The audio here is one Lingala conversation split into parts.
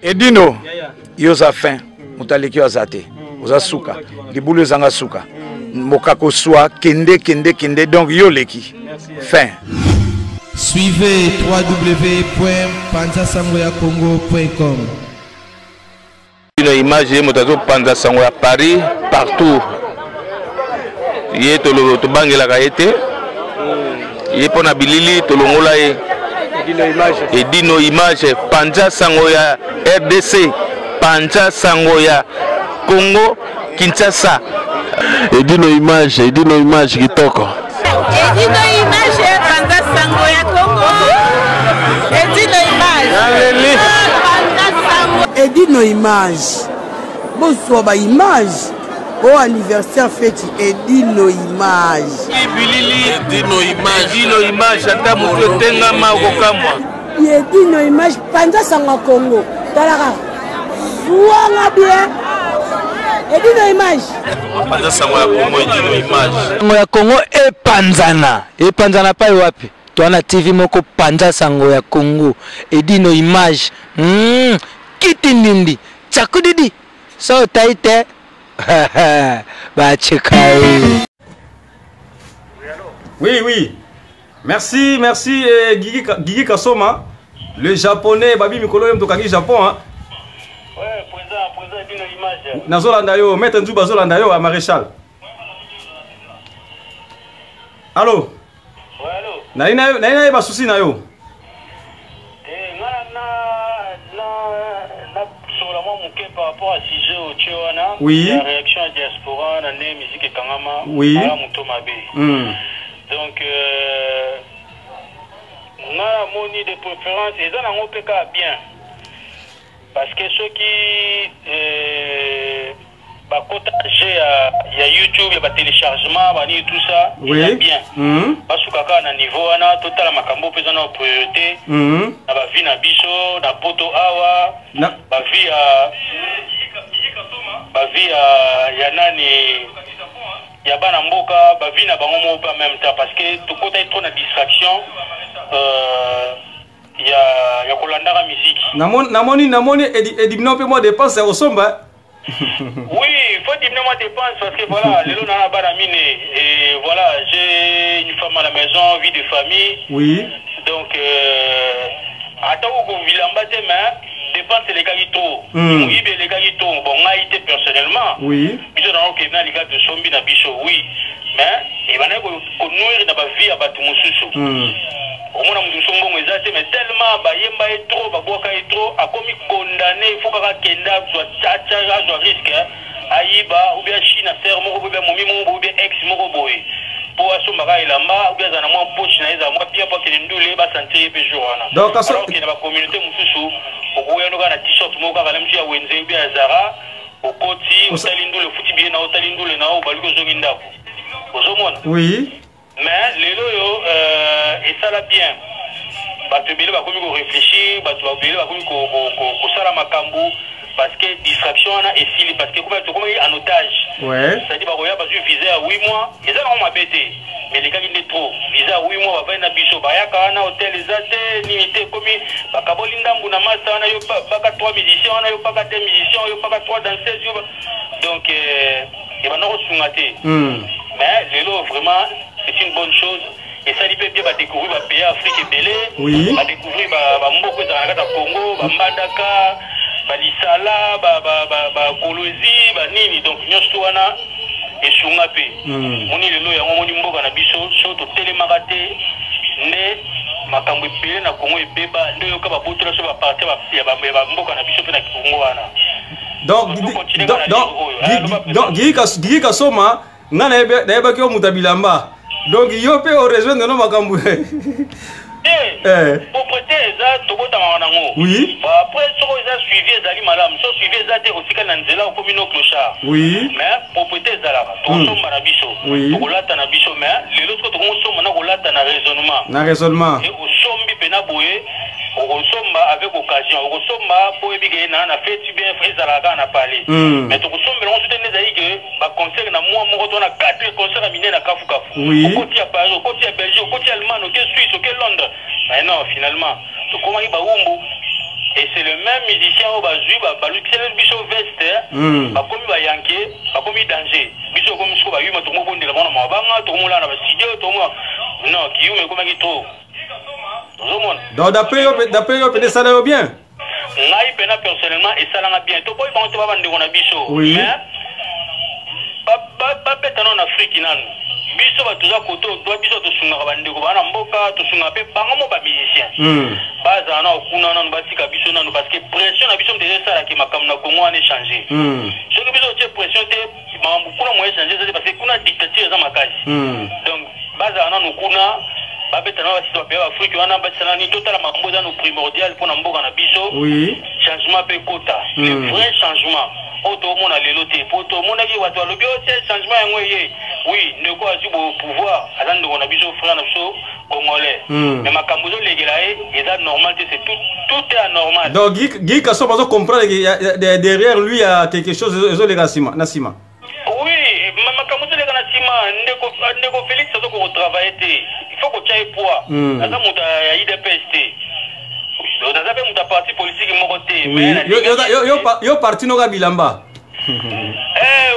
Edino, yoza fin, mutaleki wazate, oza suka, libulu zanga suka, mokako soa, kende, donc yoleki, fin. Suivez www.panzasangoyacongo.com. Une image motazo Panza Sangoya Paris partout. Yé tolo to bangela kaete. Yé pona bilili tolongola ye. Edino image Panza Sangoya RDC, Panza Sangoya Congo Kinshasa. Edino image kitoko. Edino image Panza Sangoya Congo. Edino image. Edino image. Bonsoir ba image. Au anniversaire fête Edino image. Edino image ata muto tenga ma kokamwa. Edino image Panza Sangoya Congo. Talaka. Ouanga bien. Edino image. Panza Sangoya Congo Edino image. Sangoya Congo epanzana pa wapi? Tuana TV moko Panza Sangoya Congo Edino image. Kitindindi chakudidi so taite Oui. Merci Guigui Kasoma, le japonais Babi Mikolo yom tokaki Japon hein. Ouais, présent Edino image. Nazolanda yo, maître Nzuba zolanda yo à Maréchal. Allô? Ouais, allô. Naina ba souci na yo. Par rapport à sujet au Tchouana, oui. La réaction à diaspora, la musique et Kangama, oui. Donc, on a moni de préférence, et ça, on peut bien. Parce que ceux qui il y a YouTube, il y a téléchargement, tout ça, oui. Il y a bien. Parce que quand on a niveau, on a total makambo pesant en priorité. On a vie na biso, na poto awa, ba vie ya nani, ya bana mboka, ba vie na bango mo en même temps parce que tout côté trop na distraction. Il y a kolanda la musique. Namoni edibino pe moi dépense au somba. Oui, il faut diminuer ma dépense parce que voilà, le lot n'a pas d'amine et voilà, j'ai une femme à la maison, vie de famille. Oui. Donc, attends qu'on vit en bas de main, dépense les gars qui trop. Oui, les gars qui trop. Bon, on a été personnellement. Oui. Ils ont dit que les gars de Sombi na bicho, oui. Mais, il va y avoir qu'on nourrit dans la vie à Batumoussou. Au moins, mais tellement, Bayemba est trop, Baboka est trop, a commis condamné, il faut qu'on kenda, soit tchatcha, soit risque, Aïba, ou bien Chine, Sermo, ou bien Momi, ou bien ex, Moroboy. Pour Asomara et Lamba, ou bien Zanamo, Poch, Naïza, moi, bien pas qu'il y ait une douleur, bah, santé, et jour. Donc, alors qu'il y a la communauté Moussou, au gouvernement, on a t-shirt, Moka, Ralamji, à Wenze, bien Zara, au Koti, au Talindou, le foutu bien, au Talindou, le Nao, au Baluko Zongindako. Au Zomon. Oui. Mais les loyaux, et ça l'a bien. Tu vas réfléchir, tu vas parce que distraction et si parce que comment en otage. Ouais. C'est-à-dire que tu visé à 8 mois, et ça on m'a bêté. Mais les gars qui sont trop, visé à 8 mois, va venir à Bicho, bah y'a un hôtel, les athées, limité comme bah Kabolinda Mounamasa, on a eu pas 3 musiciens, on a eu pas 4 musiciens, on a eu pas 3 danseuses. Donc, il va nous ressumater. Mais les lots, vraiment, c'est une bonne chose. Et ça, il peut bien découvrir le pays Afrique et Belé. Oui. Va découvrir Mboko Zanaka Congo, Mbandaka, Lisala, Kolosi, Nini. Donc, nous sommes et Sungape. Moni le loya, on dit Mboka na biso, surtout télémaraté, né, Makambo Belé na Congo et Beba, ne yoka ba botola sur la partie ya Mboka na biso na Congo wana. Donc, Guy Kasoma, n'a pas que Moutabilamba. Donc, il y a un peu au réseau de nos Makambo. Pour prêter ça, tout le monde. Oui. Après, si vous avez suivi les aliments, si vous suivez les aliments aussi, quand on est là, au communaux clochard. Oui. Mais pour prêter ça là, tout le monde a bicho. Oui. Pour l'autre, on a bicho, mais les autres, tout le monde a raisonnement. Un raisonnement. Et au sombi, penaboué, au somba avec occasion, au somba, pour éviter, on a fait bien, frère Zalaga, on a parlé. Mais tout le monde, on se tenait à dire que, bah, conseil, on a moins, on a 4 conseils à miner, à Kafu Kafu. Oui. Au côté à Paris, au côté à Belgique, au côté allemand, au côté Suisse, au côté Londres. Mais non, finalement, comment il va où? et c'est le même musicien au bazui balukisele biso veste bakomi bayanke bakomi danger biso komi siko bayuma tomo bondela mona mabanga tomola na studio tomo non kiyume komaki trop zomon donc d'après yo peut-être ça va bien ngai pena personnellement et ça l'a bien to boy bango to bande ko na biso oui ba betano na Afrique nanu biso batuza koto to biso to sunga bande ko bana mboka to sunga pe bango mo ba musicien baza na okuna nanu batika biso nanu parce que pression na biso ndeze sala ki makamna Congo a changer ce que biso te pression te mambo kuna mo changer c'est parce que kuna dictature za makasi donc baza na kuna babetana basito pe Afrique wana batana ni total makambo za no primordial pour na mboka na biso oui changement pe kota le vrai changement auto mona lelo te poto mona ki watu alobi o c'est changement yango ye oui ndeko azu bo pouvoir azando na biso frère na biso congolais mais makambo zo legela eza normal c'est tout est anormal donc Guy Kasso bazo comprendre derrière lui il y a quelque chose zo lega sima na sima oui makambo zo lega na sima ndeko Félix azo ko travailler te il faut ko tchaye poids aza muta ya IDPS te ozazabe muta parti politique moko te mais yo parti no ga bilamba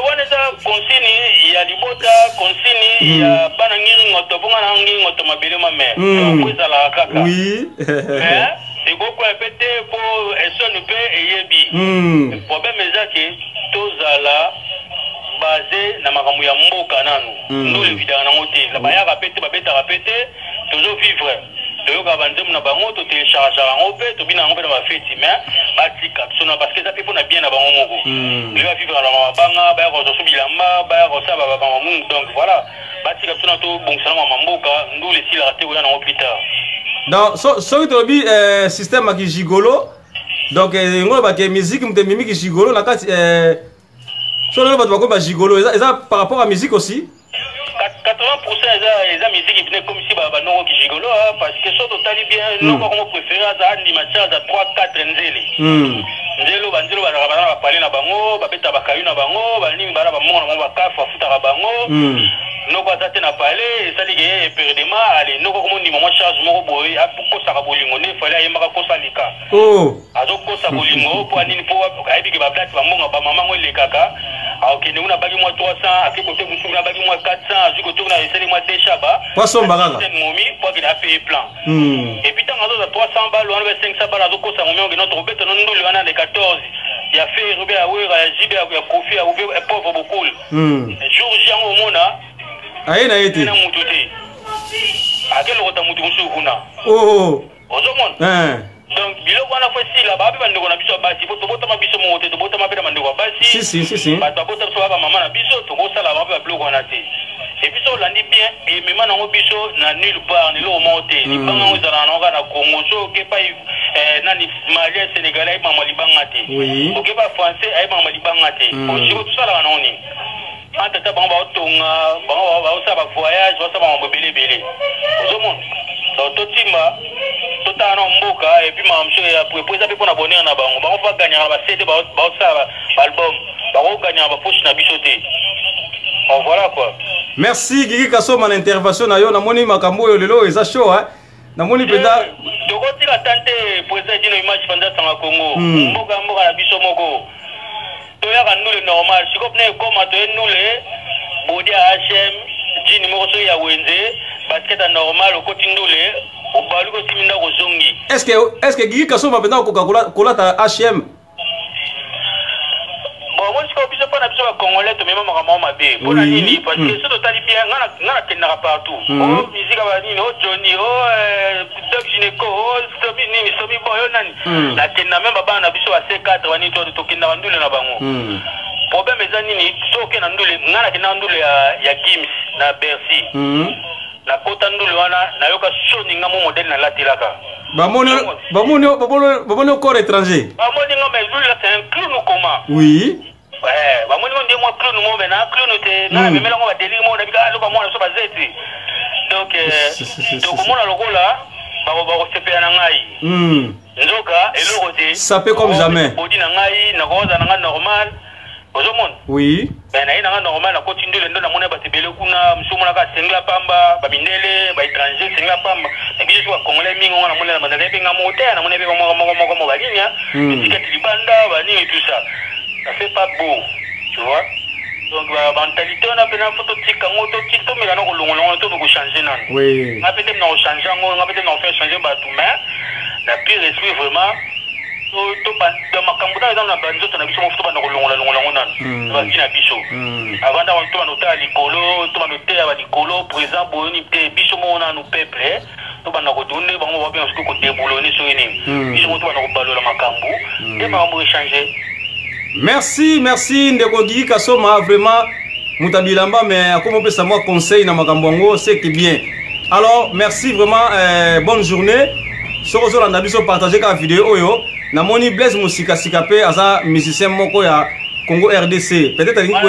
wana za konsini ya libota konsini ya bana ngiri ngoto bonga na ngiri ngoto mabele mame donc ezala kaka oui mais ekoko epete po esonu pe eyebi problème ezake tozala basé na makambo ya mboka nanu ndole vidana nango te la bayaka pete babeta rapete tozo vivre toyoka banzemu na bango to télécharger yango pe to bina yango pe na bafeti mais batika sona parce que ça peut na bien na bango moko le va vivre na mabanga ba ko so bilamba ba ko sa ba ba mungu donc voilà batika sona to bongisa na mamboka ndole si la raté ou na plus tard donc so to bi système ki gigolo donc ngolo ba ke musique mte mimi ki gigolo na kati so le bato ba gigolo eza par rapport à musique aussi 80% eza musique qui venait comme si ba noko ki gigolo parce que so totali bien noko comme préféré za animateur za 3-4 nzeli nzelo banzelo ba ba parler na bango ba beta ba kayu na bango ba nimi bara ba mona ba kafa futa bango noko azate na parler sali ke perdema ale noko comme ni mama charge moko boy apoko sa bolingo ne fallait ayemba ko salika azoko sa bolingo po anini po aibi ke ba plate ba monga ba mama ngo lekaka ok nous na bagi moi 300 aki côté musu na bagi moi 400 azu côté na eseli moi déchaba poisson baganga momi pour qu'il a fait plan et puis tant à 300 balles on avait 500 balles azoko sa momi on notre bête non ndolo wana de 14 il a fait Robert Awera ya Jibe ya Kofi ya ouvert pauvre beaucoup jour Jean au mona aina été na mututi akelo kota mutu musu kuna ozomon donc biloko wana fosi la babi bandeko na biso basi po tobota mabiso mote tobota mabela bandeko basi si bato bota so ba mama na biso tobosa la babi biloko wana te et puis so landi bien et même na biso na nulle part ni lo monte ni banga ozana na na Congo so ke pa nani malien sénégalais mama libanga te o ke ba français ay mama libanga te o siko tout ça la noni ata bango ba tonga bango ba osa ba voyage ba sa ba belé ozomon donc totima totana mboka et puis mamso ya pour ça pour na bonheur na bango bango va gagner ba CD ba osa album bango gagner ba poche na bisoté voilà quoi. Merci Guigui Kasso mon intervention na yo na moni makambo yo lelo eza show na moni peda dokoti la tante président dino image fanda sanga Congo mboka na biso moko to ya ka nule normal sikop ne koma to nule bodi HM jini moko so ya wenze basket normal okoti ndule obalu ko siminda ko zongi est-ce que Guigui Kasso va penda ko kola ta HM moi je suis pas na biso ba congolais to même makambo mabe pona nini parce que so tali bien ngana kenaka partout musique ba nini Johnny Doc Gineco sobi nini sobi boyo nani la kenna même baba na biso ba C4 wani to kenna bandule na bango problème eza nini so ke na ndule ngana kenna ndule ya Gims na Bercy na kota ndule wana na yoka shoni ngamo modèle na latilaka Bamoni corps étranger. Bamoni ngombe ndule c'est un clown comment oui. Ouais, bamoni ngombe moi clown mo bena clown te na memela ngombe deli mo na bika loka mo na so bazeti. Donc donc mo na lokola ba ko sepela na ngai. Nzoka eloko te. Ça peut comme jamais. Bodi na ngai na koza na ngai normal. ozomona oui mais na ina normal na koti ndele ndo na mona batebele kuna msomona ka sengla pamba ba mindele ba étranger sengla pamba et puis je congolais mingi na mona na mandale benga moteur na mona be mo balinya tikati libanda bani et tout ça ça fait pas beau tu vois donc la mentalité on a besoin photo tika ngoto tito mais na ko longolongo to ko changer nan oui on a peut-être na changer ngo on a peut-être na faire changer ba tout mais la pire esprit vraiment to ba dans makambo dans na banzo to na biso mo to ba na ko longola nan ba kina biso avant da on to ba no ta likolo to ba no te ba likolo présent boni te biso mo na no peuple to ba na ko donner ba mo ba bien ko déboulonner sur une biso mo to ba na ko balola makambo et ba mo changer. Merci ndeko Guy Kasoma vraiment mutabilamba mais comme on peut savoir conseil na makambongo c'est que bien. Alors merci vraiment bonne journée. Soko zo na biso partager ka vidéo oyo na moni Blaise Musika Sikape asa musicien moko ya Congo RDC. Peut-être ali ko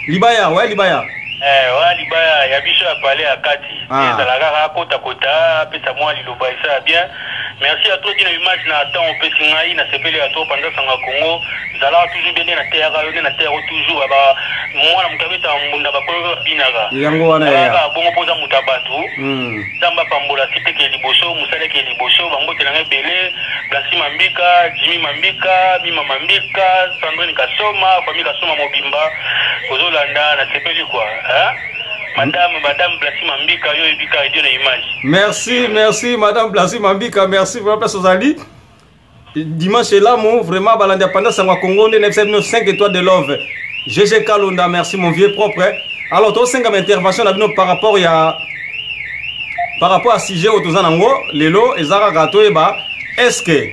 Libaya ouais Libaya. Ouais Libaya ya biso a parler à Kati. Et la gara kota pesa moi liloba ça bien. Merci à toi qui image na temps on peut singai na sepele à toi pendant sanga Congo zala toujours bien na terre toujours ba moi na mukabeta munda ba ko binaga yango wana ya bongo poza mutabatu tamba pambola site ke liboso musale ke liboso bango telanga belé Blasi Mambika Jimmy Mambika Bima Mambika Sandrine Kasoma famille Kasoma mobimba kozolanda na sepele quoi hein. Madame Blasi Mambika, yo ebika et une image. Merci Madame Blasi Mambika, merci vraiment place aux alliés. Dimanche là, mon vraiment l'indépendance en Congo, 5 étoiles de love. GG Kalonda, merci mon vieux propre. Alors, toi 5 interventions par rapport à sujet au Tozanango, Lelo et Zara Gato eba, est-ce que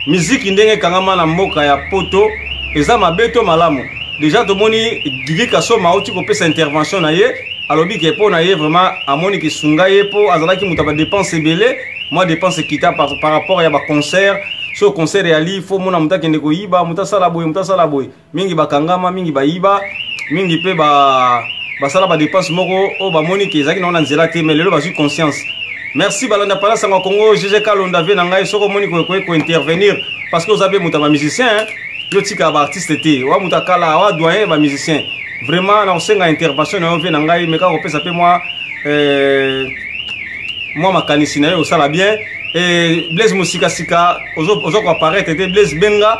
musique indenge kangama na mboka ya poto eza mabeto malamu. Déjà to moni Guy Kasoma oti ko pesa intervention na ye. Alors, il y a vraiment à mon qui sunga pour azalaki mutaba dépense belé moi dépense kita par rapport à un concert so concert réali faut mon amuta kende ko yiba muta sala boy mingi bakangama mingi ba yiba mingi pe ba sala ba dépense moko o ba moni ki ezaki na nzela te mais lelo ba conscience. Merci balanda pala sanga Congo GG Kalonda ve na ngai soko moni ko intervenir parce que vous avez mutaba musicien yo tika ba artiste te wa mutakala wa doyen ba musicien. Vraiment, on a une intervention, on vient d'engager, mais quand on peut s'appeler moi ma canicine, au sala bien. Et Blaise Musika Sika, aux autres apparaître, était Blaise Benga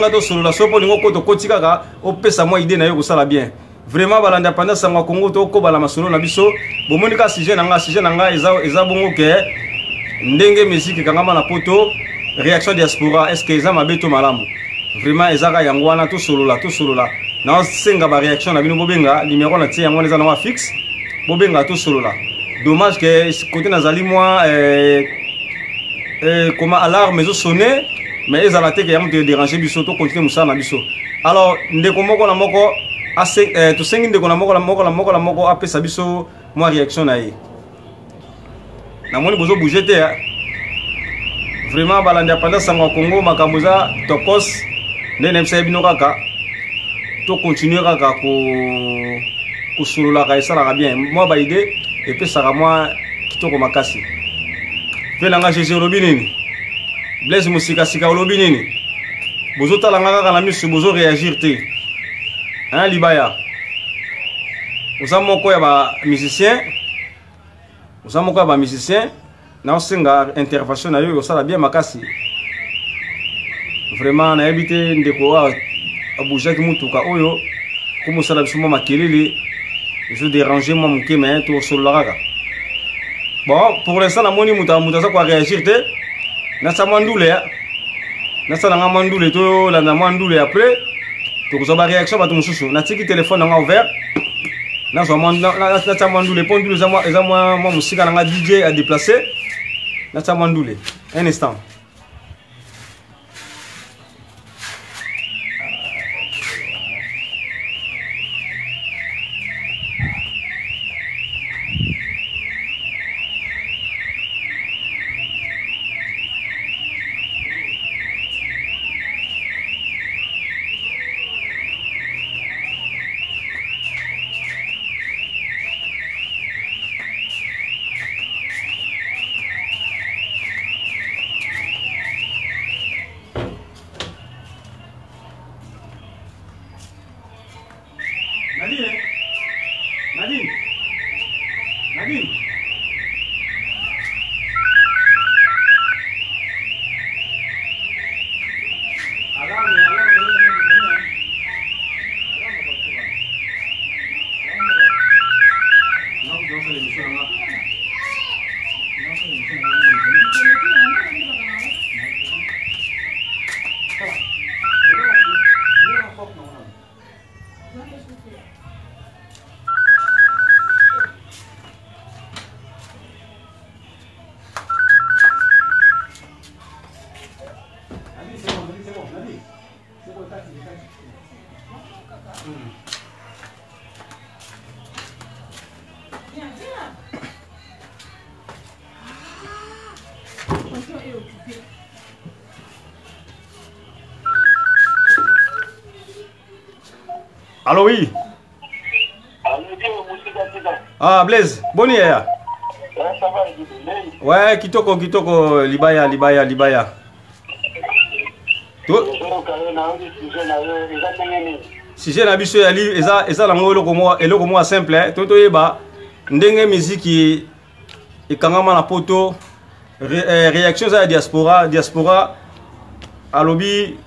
to solo la sopo, n'ingo koto kotika, au peut sa moi idée na yo au sala bien. Vraiment, l'indépendance en Congo, to ko bala masolo na biso, bon monika sujet nanga, eza bongo ke ndenge musique kangama na poto, réaction diaspora, est-ce que eza mabeto malamu? Vraiment, ezaka yangwana to solo la. Na senga ba réaction na bino bobenga numéro na tie yango na fixe bobenga to solo là. Dommage que côté nazali moi comment alarme mais sonner mais ils allaient que yam te déranger biso to continuer musa na biso. Alors ndeko moko na moko assez to sengi ndeko na moko apesa biso moi réaction na ye. Na moni bozo bouger te vraiment balanda pendant sanga Congo makambuza tokos ndene msa bino kaka to continuer kaka ko solola ka esala bien moi ba idée et puis ça moi kitoko makasi pe nanga GG Robinini Blaise Musika Sika Robinini bozo talanga kaka na misu bozo réagir te hein Libaya moko ya ba musicien na osenga intervention na yo osala bien makasi vraiment na habité ndeko abouja ki mutuka oyo comme ça la biso makelele je déranger moi mon mais tout sur la raga bon pour l'instant na moni muta ça quoi réagir te na sa mandule na sa nga mandule to la na mandule après to ko ba réaction ba to mususu na tiki téléphone nga ouvert na so na sa mandule pondule za moi musika nga DJ à déplacer na sa mandule un instant. Allô, oui. Ah, Blaise, bonne nuit. Ouais, kitoko, libaya. Sujet na biso ya li eza la eloko mo simple toto yeba ndenge musique ikangama na poto réaction za diaspora alobi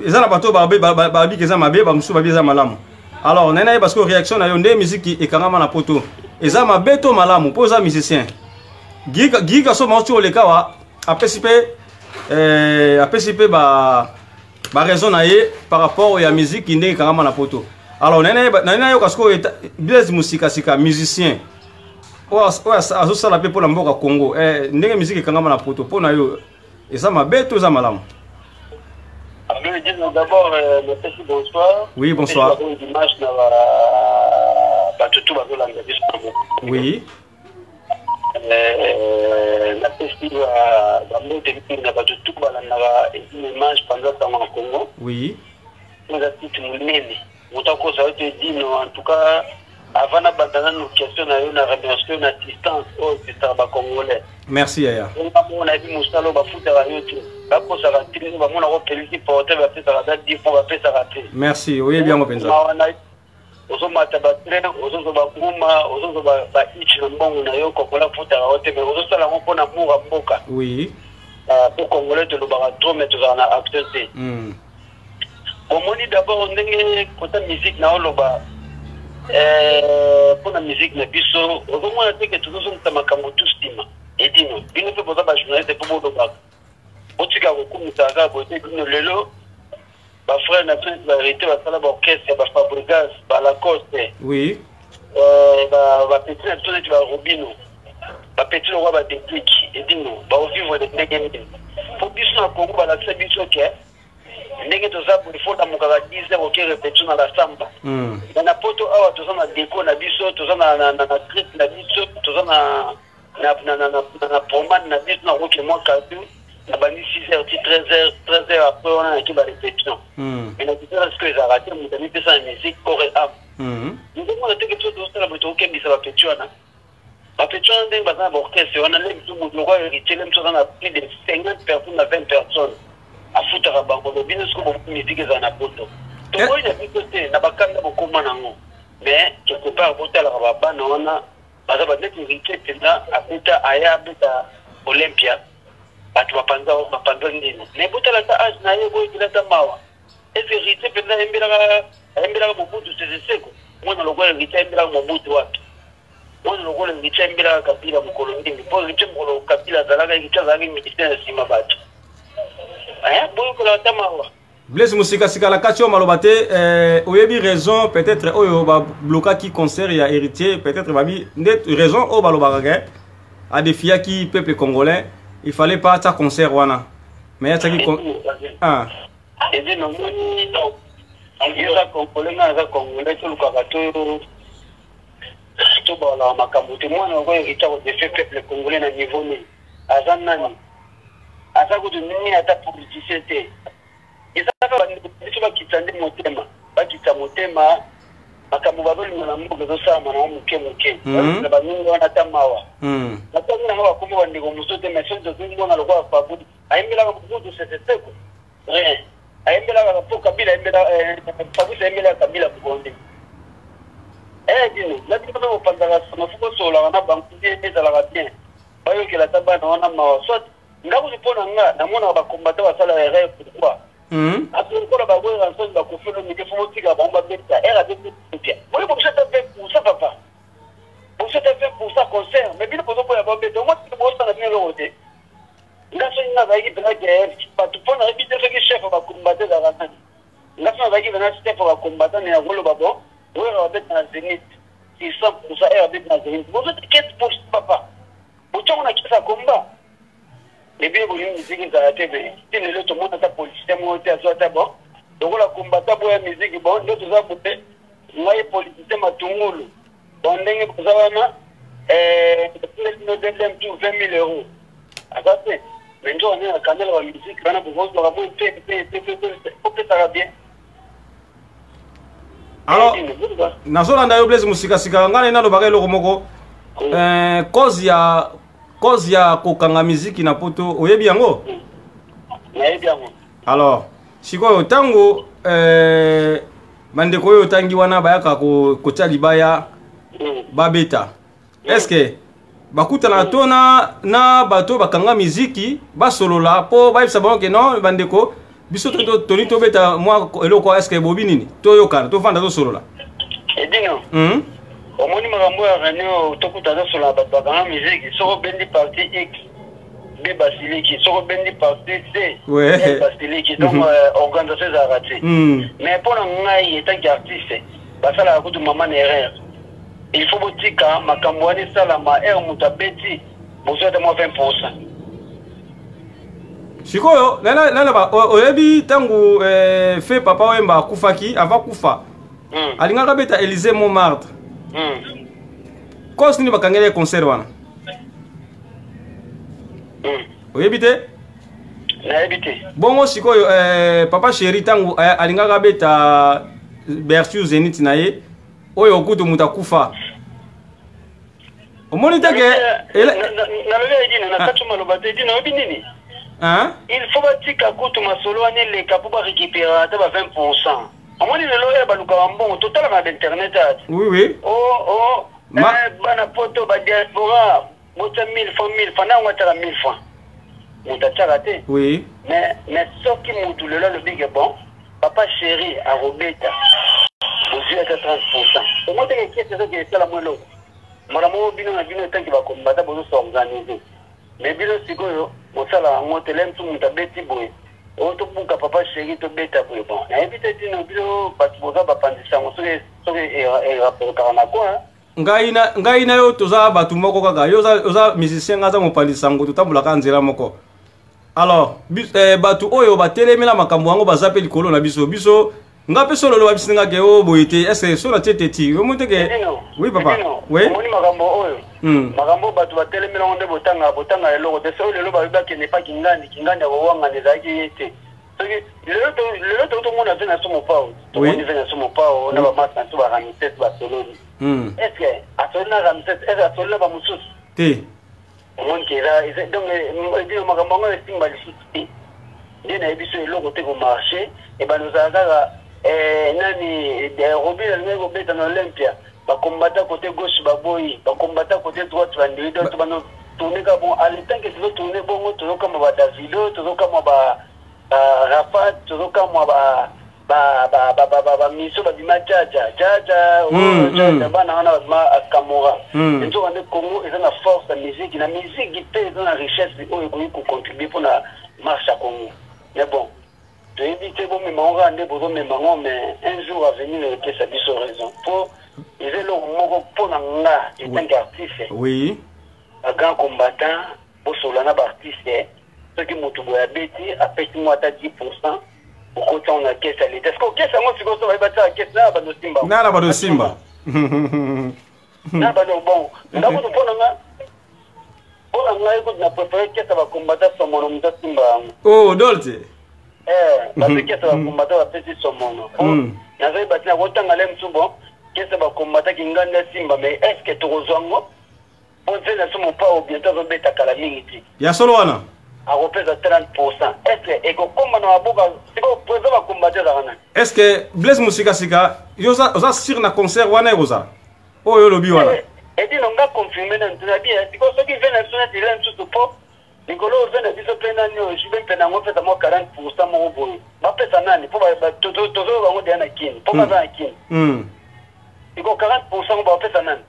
eza na bato babi keza mabe ba musu babi eza malamu. Alors nena parce que réaction na yo ndenge musique ikangama na poto eza mabe to malamu po za musicien giga so mo leka wa apesipe ba raison na ye par rapport à musique qui n'est quand même na poto. Alors nana yo kasko Blaise musika sika musicien azo sala pe pour la mboka Congo ndenge musique quand même na poto pour na yo et ça m'a bête aux amalam. D'abord merci, bonsoir. Oui, bonsoir. Oui. La festival image pendant au Congo. Oui. Nous en tout cas, avant d'abandonner nos questions, on a remercié la distance au congolais. Merci, Yaya. On a vu Moussalo Bafouta Rayote. Merci, oui, bien, mon pensa. Ozomata batrena ozozoba kuma ozozoba ba ichi na mbongo na yo kokola futa ote mais ozosala ngo na mura mboka. Oui. Pour congolais te lobaka trop mais tozana acteur te. Omoni d'abord ndenge kota musique na oloba pour la musique na biso ozomona te que tozozonta makambo tout stima edino bino pe boza ba journaliste pour bodoba otika kokumisa ka bote bino lelo ba frère na prince ba arrêté ba sala ba orchestre ba Fabregas ba Lacoste. Oui. Ba petit na tone ba Robino ba petit roi ba déclic edino ba vivre de ndenge pour biso na Congo ba la biso ke ndenge toza pour faut da mukaka 10 heures ke répétition na la samba na poto awa toza na déco na biso toza na trip na biso toza na pomade na biso na roke moi kadu na bani 6 heures 13 heures après on a qui ba répétition mais na biso est-ce que ça raté mon ami pesa la musique corps et âme nous on a quelque chose d'autre la moto ke bisa ba petiona ba petiona ndenge ba na orchestre on a les tout monde le roi héritier même chose on a plus de 50 personnes à 20 personnes à foutre à bango bino ce que musique za na poto to moi na bisote na bakanda bokoma nango mais quelque part botala ba bana wana baza ba net héritier tena apeta aya beta Olympia batu bapanza nini mais botala ta age na ye boy bila ta mawa et héritier penda embira Mobutu seseko mwana lokola héritier embira Mobutu wapi mwana lokola héritier embira Kabila mukolo ndingi po héritier mukolo Kabila zalaka héritier zalaka ministère sima batu Blaise musika sika la katio malobate oyebi raison peut-être oyo ba bloka qui concert ya héritier peut-être babi net raison o balobaka a défier qui peuple congolais il fallait pas ta concert wana mais ya taki et dit non il congolais na congolais tout le to bala makambo te mwana ko héritier de fait peuple congolais na niveau ni azanani asa ko nini ata publicité isaka bandiso bakitande motema bakita motema makambo babeli na mbuga zo sama na muke na banungu wana tamawa natangi na hawa kubo ndiko musote message zo ngona lokwa fabudi aimbela kubudu seteko aimbela ka Kabila aimbela fabudi aimbela Kabila kugonde dino la tipo no pandala no fuko sola na banku eza la bien bayo ke la tabana wana mawa soit ngako sipona nga namona ba combattant basala erreur pourquoi après ko ba boya nso ba ko felo mi ke fo tika ba beta era de bien moi pour ça fait pour ça papa pour ça fait pour ça concert mais bien pour ça pour ba beta moi ko ça na bien le côté ngaso ina ba yi bela ke ba tu pona bi te fait chef ba combattant la rana ngaso ba yi bela chef ba combattant na golo ba bon ouais ba beta na zenith si 100% era beta na zenith vous êtes qu'est-ce pour papa vous on a qui ça combat et bien vous musique za TV tene le to mona ta politicien yango te azwata bon lokola kombata boya musique bon ndo toza bote ngai politicien matungulu bon ndenge koza wana no dendem tu 20 000 euros akase mais ndo on est à canal la musique wana pour voir la bonne peut bien. Alors nazolanda yo Blaise musika sika ngana na lobaka eloko moko cause ya kokanga musique na poto oyebi yango nayebi yango. Alors sikoyo tango bandeko oyo tangi wana bayaka kotia libaya babeta est-ce que bakutana to na bato bakanga miziki basolola po bayebisa bango ke non bandeko biso toni tobeta mwa eloko est-ce que bobi nini toyokana tofanda tosolola edino omoni makambo ya ranio tokuta tosolola bato bakanga miziki soko bendi parti X B basiliki soko bendi parti C ouais basiliki donc organisation za raté mais pour ngai étant qu'artiste basala kutu mama na erreur il faut botika makambo wana salama mutabeti bozote mo 20%. Sikoyo nana ba oyebi tangu fe papa wemba kufaki ava kufa alingaka beta Élysée Montmartre cause ni bakangele concert wana oyebi te nayebi te bongo sikoyo papa chéri tangu alingaka beta Bercy Zénith na ye oyo okutu mutakufa omoni teke nalobi edina na katu maloba te edina oyebi nini il faut batika kutu masolo ane leka po barécupérer ata ba 20%. Omoni lelo ya baluka bambongo totala na internet ati oui bana poto ba diaspora bota 1000 francs 1000 francs na ngwatala 1000 francs mutataka te oui mais soki mutu lelo lobike bon papa chéri a robeta vous êtes à 30%. Comment est-ce que c'est ça la moelle? Madame bino na bino tanki ba kombata bozo s'organiser. Mais bino sikoyo mosala ngotelem tu mutabeti boy. Oto buka papa chéri to beta boy bon. Na ebite tino bino batu boza ba pandisa ngoso rapport kana quoi. Ngai na yo toza batu moko kaka yo za musicien ngaza mopandisa ngo tutambula ka nzela moko. Alors batu oyo batelemela makambo yango bazape likolo na biso ngape solo lo babisinga ke o boyete est-ce que solo tete o monte ke oui papa oui moni makambo oyo makambo batu batelemela onde botanga eloko de solo lelo ba ke ne pas kingandi ko wanga ne zaki yete soki lelo to mona vena somo pao to moni vena somo pao na ba masa to ba ramite ba solo est-ce que atona ramite est-ce atona ba musus te mon ke là donc dino makambo ngo simba lisuti dina ebiso eloko te ko marché e ba nous aga nani Robin alnego beta na Olympia ba combattre côté gauche ba boyi ba combattre côté droite ba ndido to ba no tourner ka bon à l'état que tu veux tourner bon to comme ba Davido to comme ba Rafa to comme ba miso ba dimachacha bana wana ba akamora nto wane Congo eza na force de musique na musique pe eza na richesse oyo ko contribuer pour la marche à Congo mais bon tu éviter bon mais on rende pour mais un jour à venir que ça biso raison pour ils est le moko pour nga et un artiste oui un grand combattant pour solana artiste ce qui mutu boya beti a fait moi ta 10% pour côté on a caisse à l'état est-ce que caisse moi si ça va battre caisse là ba do simba na ba do simba na ba do bon ndako to pona nga pour nga iko na préférer caisse va combattre son mon simba oh dolte parce que ça va combattre la petite somono. Na zai batina wotanga lem subo, que ça va combattre kinganda simba mais est-ce que tu rozwango? On fait na somo pas ou bientôt va beta kala mingi. Ya solo wana. A représente 30%. Est-ce que eko komba na boka, siko poza va combattre wana. Est-ce que Blaise musika sika yoza sur na concert wana yoza? Oh yo lobi wana. Et dit non ga confirmer na bien, siko ceux qui viennent sur le lem tout po. Nikolo vena biso pena nyo jibe pena ngo pesa mo 40% mo boy ba pesa nani po ba toto ba ngo diana kin po ba za kin iko 40% ba pesa nani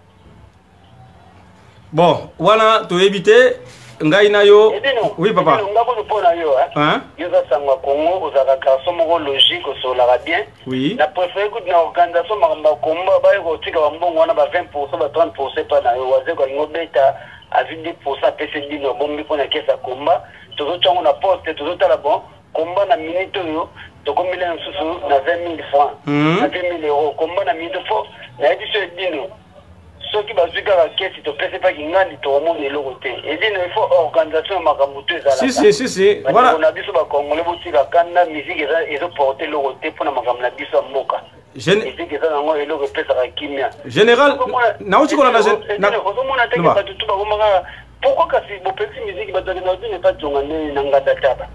bon wana to éviter ngai na yo oui papa ngako pona yo yo za sangwa Congo ozaka garçon mo logique so la bien oui na préféré que na organisation ma komba ba yo tika ba mbongo wana ba 20% ba 30% pa na yo waze ko ngo beta à 10% PCD no bombi pour la caisse à combat tout on a poste tout à la bon combat na minute yo tokomile nsusu na 20 000 francs na 20 000 euros combat na minute fo na edition dino soki bazwika la kesi to pese pa kingandi to monde eloko te edino il faut organisation makambo te ezala si voilà on a biso ba congolais botika kanda musique ezo porter eloko te pona makambo na biso mboka musique eza nango eloko pesa ka kimia général na uti kola na ozomona te ba tutu ba komaka pourquoi kasi bo pesi musique ba tokena ne pas jongane na ngada taba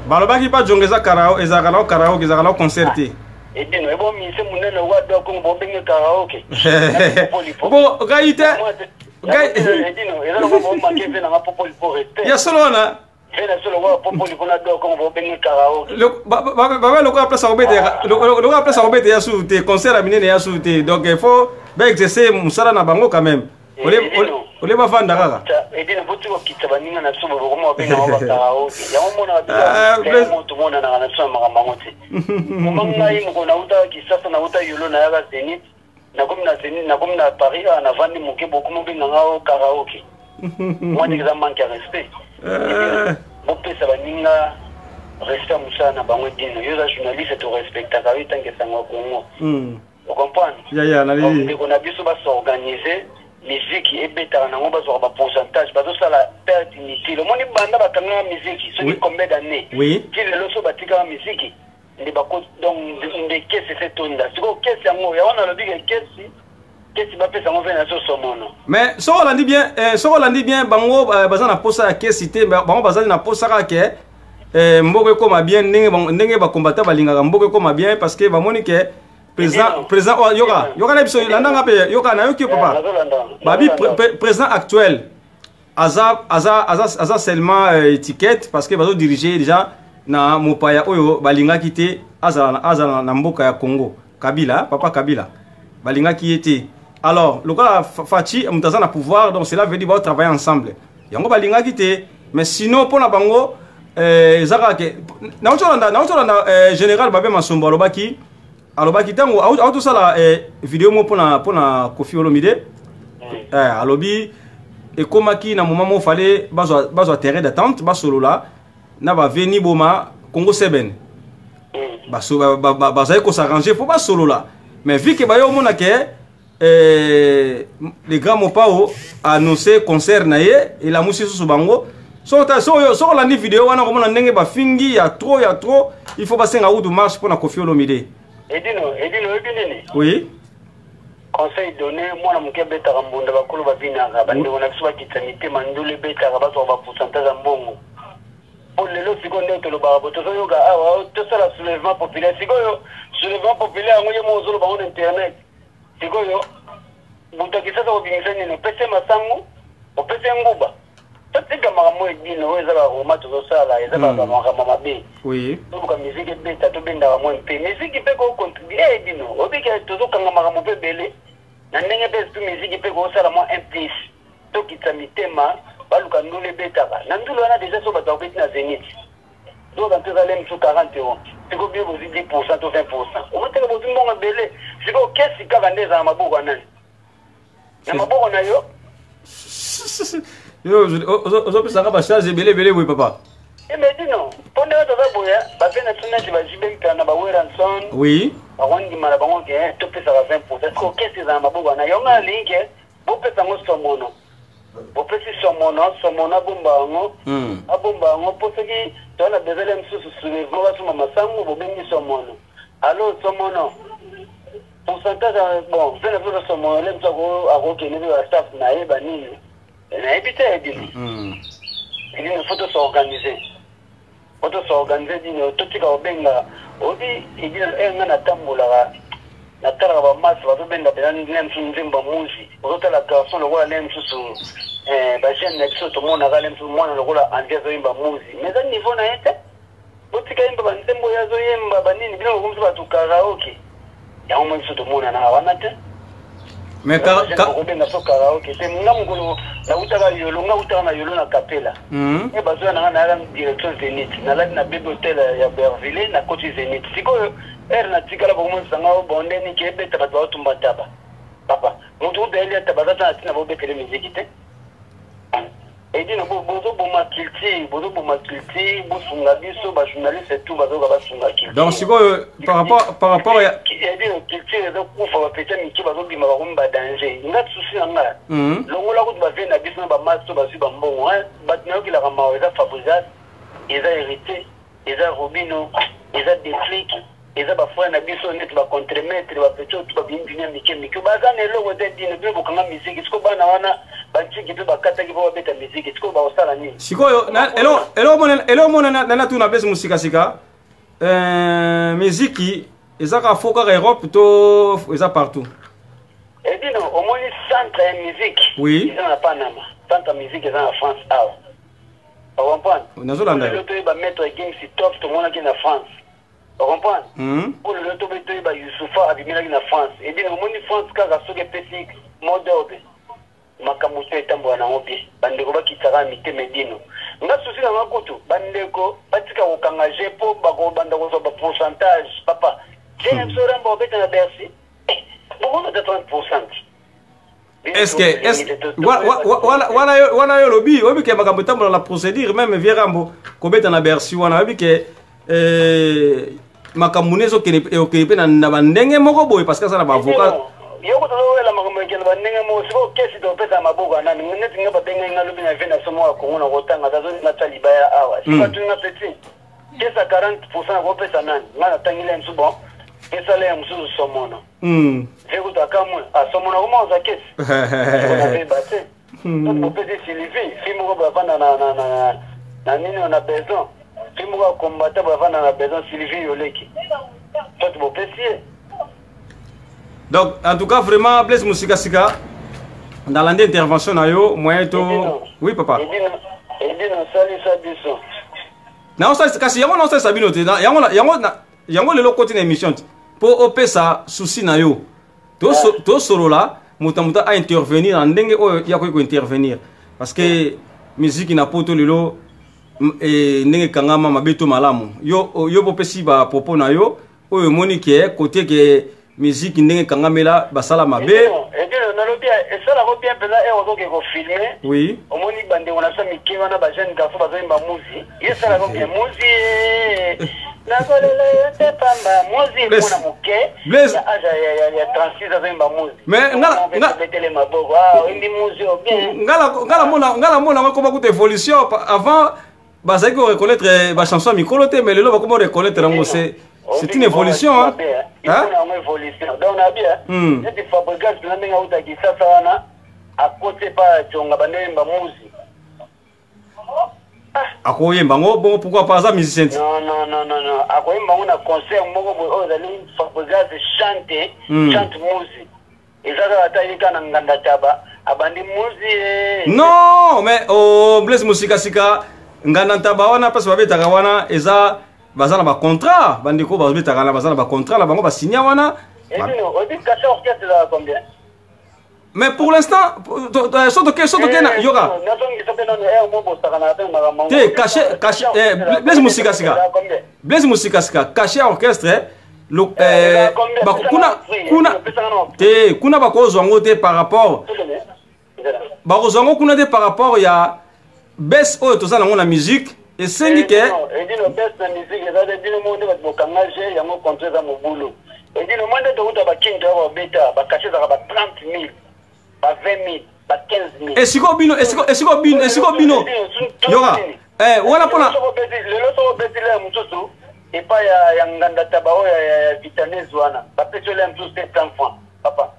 balobaki pa jongeza karao ezakala karaoke ezakala concerté edino ebo mise munene wa do ko bo benga karaoke bo gaite edino ezalo ko bo makeve na popoli pour respect ya solona vena solo wa popoli kona do ko bo benga karaoke baba loko place obete loko place obete ya soute concert a minene ya soute donc il faut ba exercer musala na bango quand même ole ba fanda kaka edino buti ko kitaba ninga na sobo ko mo benga ba karaoke ya mo na ba mo to mona na so makambo te manga yi mo na uta kisasa na uta yolo na ya Zenith na Zenith na komna Paris na vandi mo ke beaucoup mo benga ngao karaoke moi des manque de respect mo pesa ba ninga resta musana bango dino yo za journaliste to respecta ka tant que sango Congo vous comprenez ya na li on a biso ba s'organiser musique ebeta na ngomba zo ba pourcentage bazo sala perte inutile moni banda bakanga musique soki combien d'années oui kile loso batika musique ndi bako donc de kesi c'est tonda siko kesi yango ya wana lobi kesi ba pesa ngo vena so somono mais so olandi bien bango bazana posa ya kesi te bango bazali na posa ka ke mboko koma bien ndenge ba combattant balingaka mboko koma bien parce que ba moni ke président yoka na biso landanga pe yoka na yoki papa babi président actuel aza seulement étiquette parce que bazo diriger déjà na mopaya oyo balingaki te azala na mboka ya Congo Kabila papa Kabila balingaki ete alors loka Fachi mutaza na pouvoir donc cela veut dire ba travailler ensemble yango balingaki te mais sinon pona bango ezaka ke na otolanda général Babé Masombo alobaki tango auto sala vidéo mo pona Kofi Olomide alobi ekomaki na moment mo fallait bazwa terrain d'attente basolola na ba veni boma Congo Seben bazai ko s'arranger faut basolola mais vu que bayo mona ke les grands mopao annoncé concert na ye et la musique sur bango so la ni vidéo wana ko mona ndenge ba fingi ya trop il faut passer en route de marche pour na Kofi Olomide edino ebinini oui conseil donné moi na muke beta kambunda bakulu babinanga bande ona kiso bakitsanite mandule beta ka bato ba pourcentage mbongo pour le lot siko ndeto lo ba boto so yoga awa to sala soulèvement populaire siko yo soulèvement populaire ngoye mo zolo ba on internet siko yo buto kisasa ko bimisani no pese masango o pese nguba tika makambo edino eza ba roma to sala eza ba makambo be oui to ka musique beta to benda ba mo mpe musique pe ko contribuer edino obika to kanga makambo pe bele na ndenge pe tu musique pe ko sala mo un plus to kitsamitema baluka ndule beta na ndule wana déjà so bato beti na Zenith do dans tes allem sous 40 euros siko bien vous 10% to 20% o motela bozi mbonga bele siko kesi kaka ndeza na maboko nani na maboko na yo ozo pisanga ba charge bele oui papa mais dis non ponde to za boya ba pena tuna ti ba jibeka na ba Weranson oui ba wangi mala bango ke to pesa 20% siko kesi za maboko na yo nga linke bo pesa ngo somono bo pesi somono bomba ngo abomba ngo poseki to na bezele msusu soulèvement ba tuma masango bo bengi somono allo somono pourcentage bon vena vena somono le mtsako akokene ba staff na eba nini na ebite edini il faut s'organiser dino totika obenga odi idina enga na tambola na tala ba mas ba benga belani nemsu nzimba muzi ozotala garçon lo wala nemsu ba jeune nemsu to mona ga nemsu mwana lo kola anjezo imba muzi mais à niveau na ete botika imba ba nzembo yazo yemba banini bino kumsu ba tukaraoke ya umuntu to mona na wana te mais benga so karaoke te ngamukolo na utaka yolo nga utaka na yolo na kapela e bazoya na na direction Zenith na la na bebe hotel ya Berville na côté Zenith siko na tikala ba mo sanga bonde ni ke beta ba tumba taba papa mutu be ile taba ta tina bo betele musique te Et dit, bozo boma culture, bosunga biso, ba journaliste tout, bazo ba sunga culture. Donc, c'est quoi par rapport à. Et dit, culture, et donc, pour faire péter miki, bazo bima ba rumba danger. N'a de souci en là. Longo la route ba vient na biso ba masto ba su ba mbongo, hein. Batna ki la rama, ils a Fabrizat, ils a hérité, ils a Robino, ils a Déclic. Eza ba fois na biso net ba contre-maître ba peto tout ba bien bien miki baza ne lo wote dine pe bokanga musique siko bana wana ba tiki pe ba kata ki ba beta musique siko ba osala ni siko elo mona na tuna bes musika sika musique eza ka foka ka Europe to eza partout et dit non au moins centre musique oui eza na Panama centre musique eza na France ah on comprend nazolanda le to ba mettre game si top to mona ki na France. Vous comprenez? Pour le retour de Youssoufa, Abimela en France. Et bien, au monde France, quand il y a petit mot d'ordre, Makamuto est en bon envie. Bandeko qui sera mité Medino. On a souci dans ma couteau. Bandeko, Patika ou Kangaje, pour Bago, Bandako, pourcentage, papa. J'ai un seul en bobette à Bercy. Pourquoi de 30%? Est-ce voilà yo lobby obi ke makambo tambola la procédure même vierambo kobeta na Bercy wana obi ke makamunezo ke na bandenge moko boy parce que ça na ba avocat yoko to la makambo ke na bandenge mo siko kesi to pesa maboko na ngeti ngaba benga ngalobi na vena somo wa kongo na kotanga tazo na taliba ya awa siko tu na petit kesa 40% ko pesa nani ngana tangile msubo kesa le msuzo somono Zéro d'akamwe, à son moment, on a caisse. On avait battu. On peut dire Sylvie, si on a besoin. Si on a combattu, on a besoin Sylvie Yoleki. Toi, tu peux pécier. Donc, en tout cas, vraiment, Blaise Moussika, dans l'intervention, moyen oui, papa. Il dit, non, salut, ça, non, ça, c'est y'a mon sabinote. Y'a mon le côté d'émission. Pour opérer ça, souci na yo. To solo là, muta a intervenir en ndenge o ya ko intervenir parce que musique na poto lelo e ndenge kangama mabeto malamu. Yo popesi ba popo na yo o moni ke côté que musique ndenge kangamela basala mabe. Et bien na lobia et ça la robia pela e ozo ke ko filmer. Oui. O moni bande on a ça miki wana ba jeune garçon ba zoimba muzi. Yesa la robia muzi. ngala mona ko bakuta évolution avant bazaki ko reconnaître ba chanson mikolo te mais lelo ba comment reconnaître ngo c'est une évolution hein une évolution donc on a bien c'est fabrication de ndenge uta kisasa wana à côté pas tonga bandemba muzi akoyemba ngo bon pourquoi pas ça musicien non akoyemba ngo na concert moko bo ozali fabrication chante musique ezaka atayika na nganda taba abandi musique non mais oh Blaise Moussika sika nganda taba wana parce babetaka wana eza bazana ba contrat bandiko babetaka na bazana ba contrat la bango ba signer wana et puis on dit que ça orchestre là combien. Mais pour l'instant, il y aura. Blaise Moussika sika. Blaise Moussika sika. Caché orchestre. Kuna bakozongo te par rapport. Bakozongo kuna te par rapport ya baisse o to ça na musique et sengi ke. Et dit le baisse la musique et ça dit le monde va bokangaje ya mo contre za mobulu. Et dit le monde de uta ba kinga ba beta ba caché za ba 30 000. Ba 20 000, ba 15 000. Et si go bino. Yoga. Wala pona. Le loto betile mtoto et pas ya nganda tabao ya vitamine zwana. Ba petole mtoto 700 francs. Papa.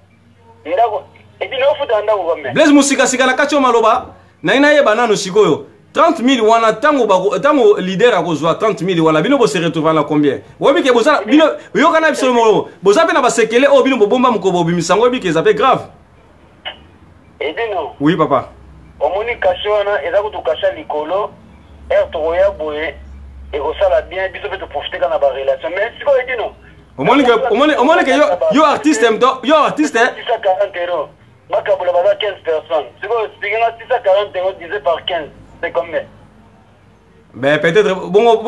Ndako. Et dit no futa ndako ngombe. Blaise Moussika sika na kacho maloba. Na ina ye banano sikoyo. 30 000 wana tango leader akozwa 30 000 wana bino bo se retrouver na combien? Wobi ke boza bino yoka na absolument. Boza pe na basekele o bino bomba mkobo bimisango bi ke ça fait grave. Et dis non. Oui, papa. Au moni kashona, et là où tu caches l'icolo, et tu vois boye, et au sala bien, puis tu peux profiter dans la relation. Mais si vous dites non. Au moins que yo artiste, yo artiste. 640 €. Makaboula baza 15 personnes. Si vous expliquez 640 € divisé par 15, c'est combien? Mais peut-être bon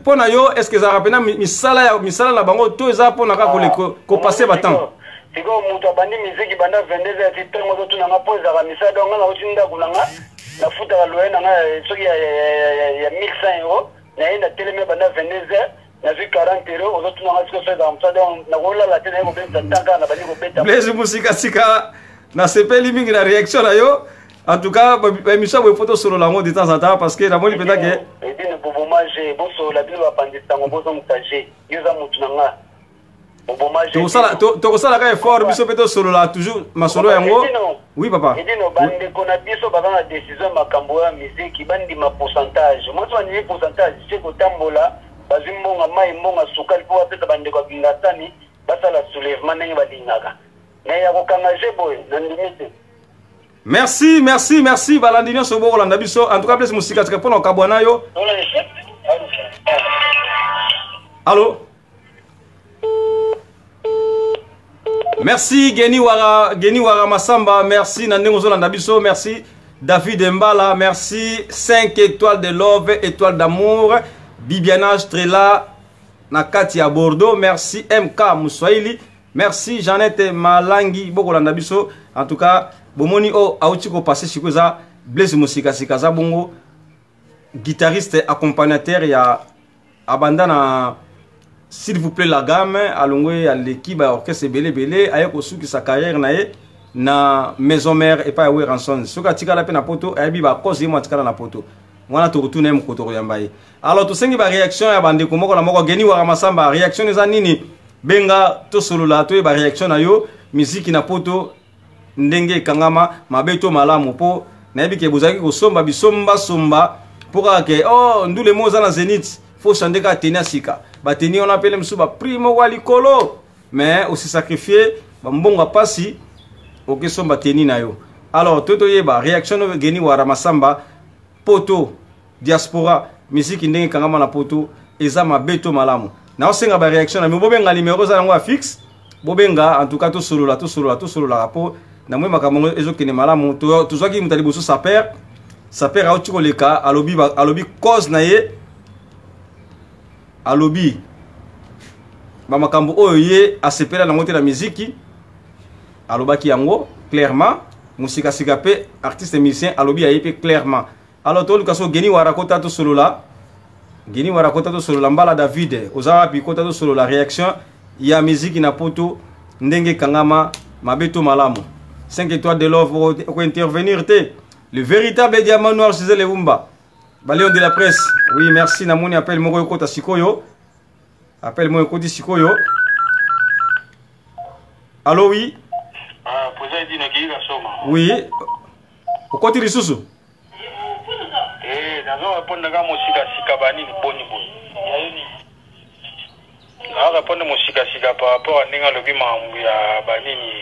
pour na yo, est-ce que ça rappelle misala la bango to eza pour na ko passer battant. Siko mutu abandi musique banda 22 heures titango to na mapoza ka misada ngana utinda kulanga na futa loyer na nga soki ya 1100 euros na ina teleme bana 22h na vu 40 euros aujourd'hui na nga siko comme ça donc na kola la tena ko beta tanga na bani ko beta Blaise musika sika na sepeli mingi na réaction na yo en tout cas ba émission bo photo solo lango de temps en temps parce que na moni penda que et dit ne pouvons manger bon so la bino ba pandista ngo bozo mutager yoza mutu na nga to sala ka effort biso peto solo la toujours ma solo yango oui papa et dit no bande ko na biso ba na décision makambo ya musique bandi ma pourcentage moi so ni pourcentage c'est ko tambola bazimbonga mai mbonga sukali po apesa bande ko bingatani basala soulèvement ndenge balingaka na ya ko kangaje boy na limite. Merci balandinyo sobo kolanda biso en tout cas Blaise musika tika pona kabwana yo. Allô. Merci Geni Wara Masamba, merci Nandengo Zolanda biso, merci David Mbala, merci 5 étoiles de love, étoiles d'amour, Bibiana Strela Nakati à Bordeaux, merci MK Mouswaili, merci Jeannette Malangi Bokolanda biso. En tout cas, bomoni o autiko passé chikoza Blaise musika sikaza bongo guitariste accompagnateur ya abandana s'il vous plaît la gamme alongwe à l'équipe orchestre belé ayeko suki sa carrière na maison mère et pas we ranson soka tikala pe na poto ayebi ba cause mo tikala na poto wana to retourner mo koto yambaye alors to sengi ba réaction ya bande ko moko na moko Geni Wara Masamba réaction eza nini benga to solo la to ba réaction na yo musique na poto ndenge kangama mabeto malamu po nayebi ke bozaki ko somba somba pour que oh ndule moza na Zénith faut changer ka tenia sika bateni on appelle msuba primo walikolo mais aussi sacrifier mbonga pasi oke somba teni na yo alors toto yeba réaction no Geni Wara Masamba poto diaspora musique ndenge kangama na poto eza mabeto malamu na osenga ba réaction na mi bobenga numéro za ngo fixe bobenga en tout cas to solo la rapport na mwe makambo ezokene malamu tozwaki mutali boso sa père a otiko leka alobi cause na ye alobi ba makambo oyo ye asepela na ngote la musique alobaki yango clairement musika sika pe artiste musicien alobi ayepe clairement alors to lukaso Geni Wara kota to solo la mbala David ozawa pi kota to solo la réaction ya musique na poto ndenge kangama mabeto malamu 5 étoiles de love pour intervenir le véritable diamant noir chez les Wumba Baléon de la presse oui merci namoni appel moko kota sikoyo appel mo koti sikoyo allô oui posé dina kiga soma oui okoti lisusu nazo répondre ga musika sika bani boni yayini na répondre musika sika par rapport à ninga lobi mambu ya banini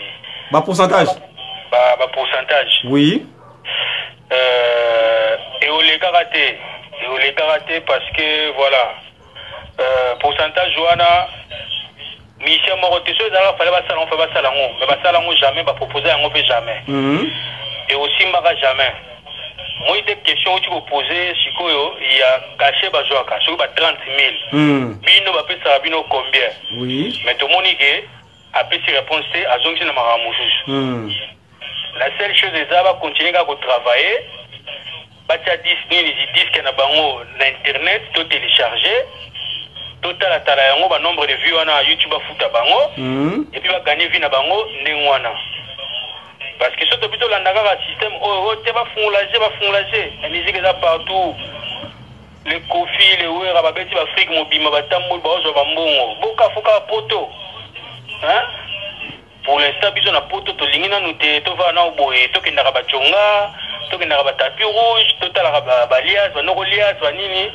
ba pourcentage ba pourcentage oui et on les karaté parce que voilà pourcentage wana mission moko te so dans fallait ba salango mais ba salango jamais ba proposer yango pe jamais et aussi mbaka jamais moi des questions où tu peux poser sikoyo il y a caché ba joaka sur ba 30 000 bino ba pesa bino combien oui mais tout monde que après si réponse c'est à zongi na maramusu la seule chose est ça va continuer à travailler batia 10 disque na bango na internet to télécharger total atala yango ba nombre de vues na YouTube afuta bango et puis va gagner vie na bango ndengwana parce que surtout plutôt l'andaka système oh te va fonglager la musique est là partout les kofi les wera ba beti ba Afrique mobima ba tamboul ba ozo ba mbongo boka foka poto hein pour l'instant biso na poto to lingina nous te to va na oboye to kendaka ba chonga to kendaka ba tapis rouge to tala ba lias ba noko lias ba nini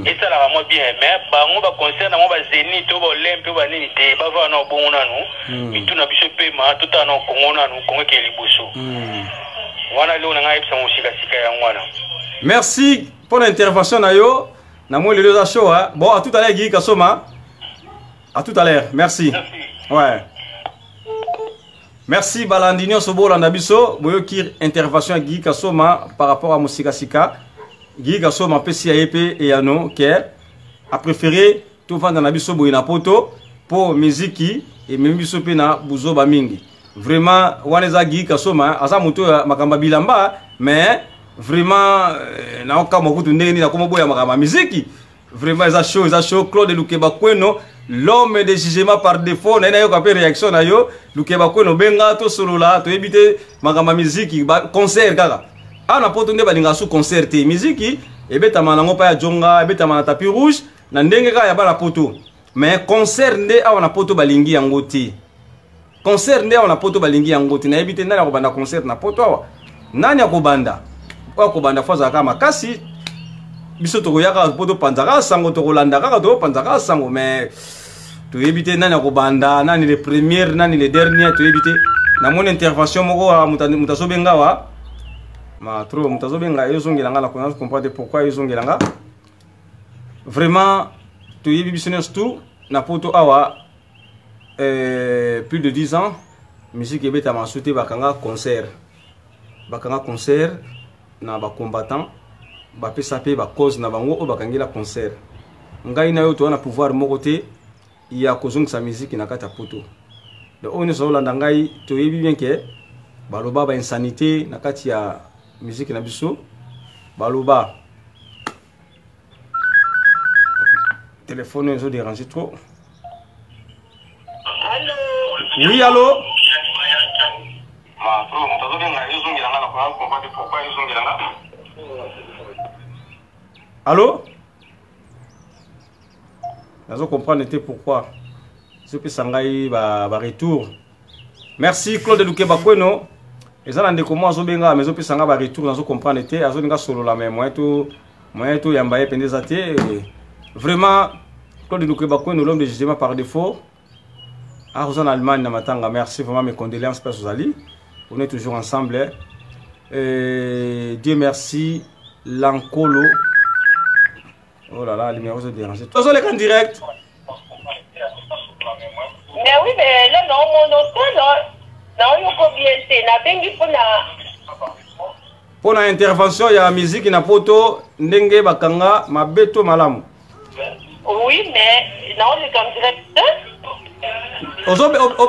et ça la moi bien mais bango ba concert na mo ba Zénith to ba Olympe ba nini te ba va na obongo nanu bitu na biso pe ma to ta na Kongo nanu Kongo ke liboso wana leo na ngai psa musika sika ya ngwana. Merci pour l'intervention na yo na mo le deux show hein. Bon à tout à l'heure Guy Kasoma à tout à l'heure merci. Ouais. Merci Balandinio Sobo Landabiso, boyo kir intervention Guy Kasoma par rapport à Musika Sika. Guy Kasoma PCAEP et Yano qui a préféré tout vendre dans Nabiso boyo na poto pour musique et même biso pe na buzo ba mingi. Vraiment waneza Guy Kasoma asa muto makamba bilamba mais vraiment naoka mokutu ndenge na komo boya makama musique vraiment eza show Claude Lukeba Kweno l'homme de jugement par défaut na yo ka pe réaction na yo Lukeba Kweno benga to solo la to ebite makama musique ba concert kaka ana poto nde balinga su concert te musique ebeta manango pa ya jonga ebeta mana tapis rouge na ndenge ka ya bala poto mais concert nde awa na poto balingi yango te concert nde awa na poto balingi yango te na ebite ndana ko banda concert na poto awa nani akobanda akobanda faza kama makasi biso tokoyaka poto panzaka sango tokolanda kaka to panzaka sango mais to éviter nani akobanda nani les premières nani les dernières to éviter na mon intervention moko mutaso bengawa ma trop mutaso benga yozongela ngala ko comprendre pourquoi yozongela nga vraiment to yebi business tout na poto awa plus de 10 ans musique ebeta ma sauté bakanga concert na ba combattant ba pesa pe ba cause na bango o bakangela concert ngai na yo to na pouvoir moko te ya kozong sa musique na kata poto de on so landa ngai to yebi bien que baloba ba insanité na kati ya musique na biso baloba téléphone ezo déranger trop. Allô. Oui, allô. Allô? Nazo comprendre pourquoi. Ce que sangai ba retour. Merci Claude Lukeba Kweno. Ezala ndeko mo azobenga mezo pe sanga ba retour nazo comprendre te azo ninga solo la même moyen to yambaye pendeza te. Vraiment Claude Lukeba Kweno l'homme de jugement par défaut. Ah, en Allemagne, Namatanga, merci vraiment, mes condoléances, Père Sozali. On est toujours ensemble. Dieu merci, Lankolo. Oh là là, le numéro se dérange. Tous les en direct. Mais oui, mais là, non, mon autre, non, pour la intervention, il y a la musique, il y a la photo, Ndenge Bakanga, Mabeto Malamu. Oui, mais non, c'est en direct.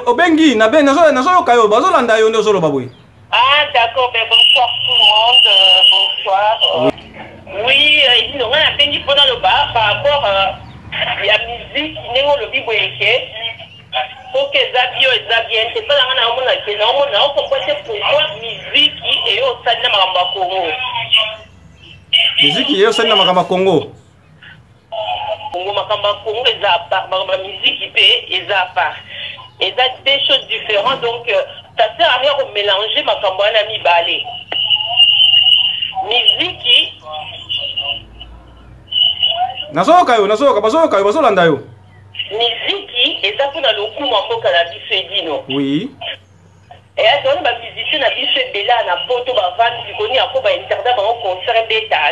Obengi, nazo kayo, bazolanda yo ndozolo babwe. Ah d'accord, ben bonsoir tout le monde, bonsoir. Oui, il nous a bengi pendant le bar par rapport à la musique, négo le biboyeke. Faut que Zabio et Zabien, c'est pas la on a que non, on comprend pourquoi musique et au sein de Makamba Congo. Musique et au sein de Makamba Congo. Makamba Congo est à part, Makamba musique est à part. Et ça, des choses différentes, donc ça sert à rien de mélanger ma campagne à mi-balé. Musique. Bazolanda yo. Musique, et ça, on a le coup, mon cannabis fédino. Oui. Et à ce moment, les musiciens ont dit que Bella n'a pas tout vendre, du coup, il y a un interdit dans un concert d'État.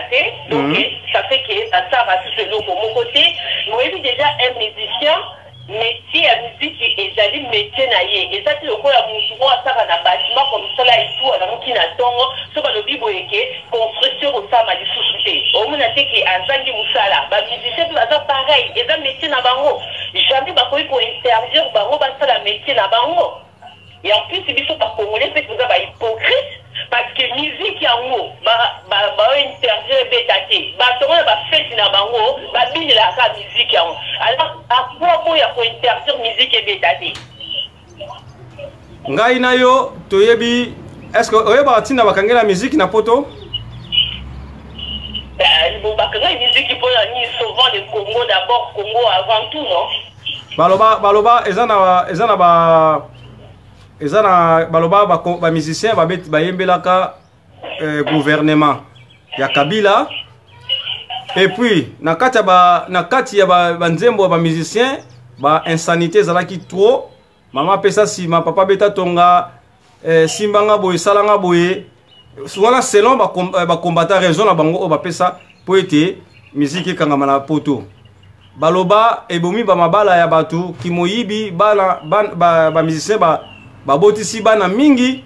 Donc, ça fait que ça sert à tout ce lot pour mon côté. Vous voyez déjà un musicien. Métier à musique et j'allais métier naïe et ça c'est le coup à mon souvent ça va dans bâtiment comme ça là et tout alors qu'il a tongo ce va le biboyeke construction au sama du sous-souté au moins c'est que azangi musala ba musicien tout ça pareil et ça métier na bango jamais ba pour interdire bango ba ça la métier na bango et en plus ils sont pas congolais c'est que ça va hypocrite parce que musique ya ngo ba interdire betaté ba to ba fête na bango ba bini la ka musique ya ngo alors à quoi ya ko interdire musique et betaté ngai na yo toyebi est-ce que oyeba tina bakangela musique na poto bon bakanga musique pour ni souvent le Congo d'abord Congo avant tout non baloba ezana baloba ba musicien ba yembelaka gouvernement ya Kabila et puis na kati ya ba nzembo ba musicien ba insanité zalaki trop mama pesa sima papa beta tonga simbanga boye salanga boye souvent selon ba combattant raison na bango o ba pesa po ete musique kangama na poto baloba ebomi ba mabala ya batu kimoyibi ba musicien ba botisi bana mingi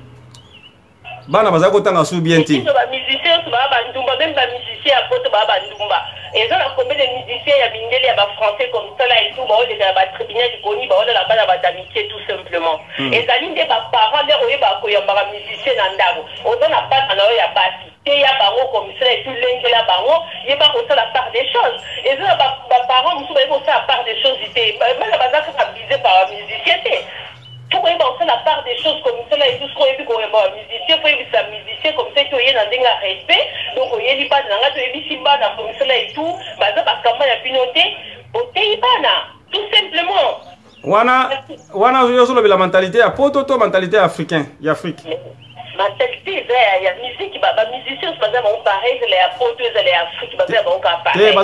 bana baza kotanga su bien ti ba musicien ba ndumba même ba musicien a poto ba ndumba et ça la combien de musiciens ya bindeli ya ba français comme ça là et tout ba de ba tribunal du koni ba la bana ba d'amitié tout simplement et ça linde ba parents de oye ba ko ya ba musicien na ndabo ozo na pas na ya basi il y a bango comme ça et tout l'engela bango il y a pas aussi la part des choses et ça parents nous sommes aussi la part des choses était même la base abusé par la musicien faut qu'on ait la part des choses comme ça et tout ce qu'on a vu qu'on est bon musicien faut éviter sa musicien comme ça qu'il y a dans un respect donc il y a des pas dans la tu éviter pas dans comme ça et tout base parce que moi la pinoté au Taïbana tout simplement wana yo la mentalité à poto to mentalité africain y Afrique mentalité il y a musique ba musicien c'est pas pareil les poto les Afrique ba pareil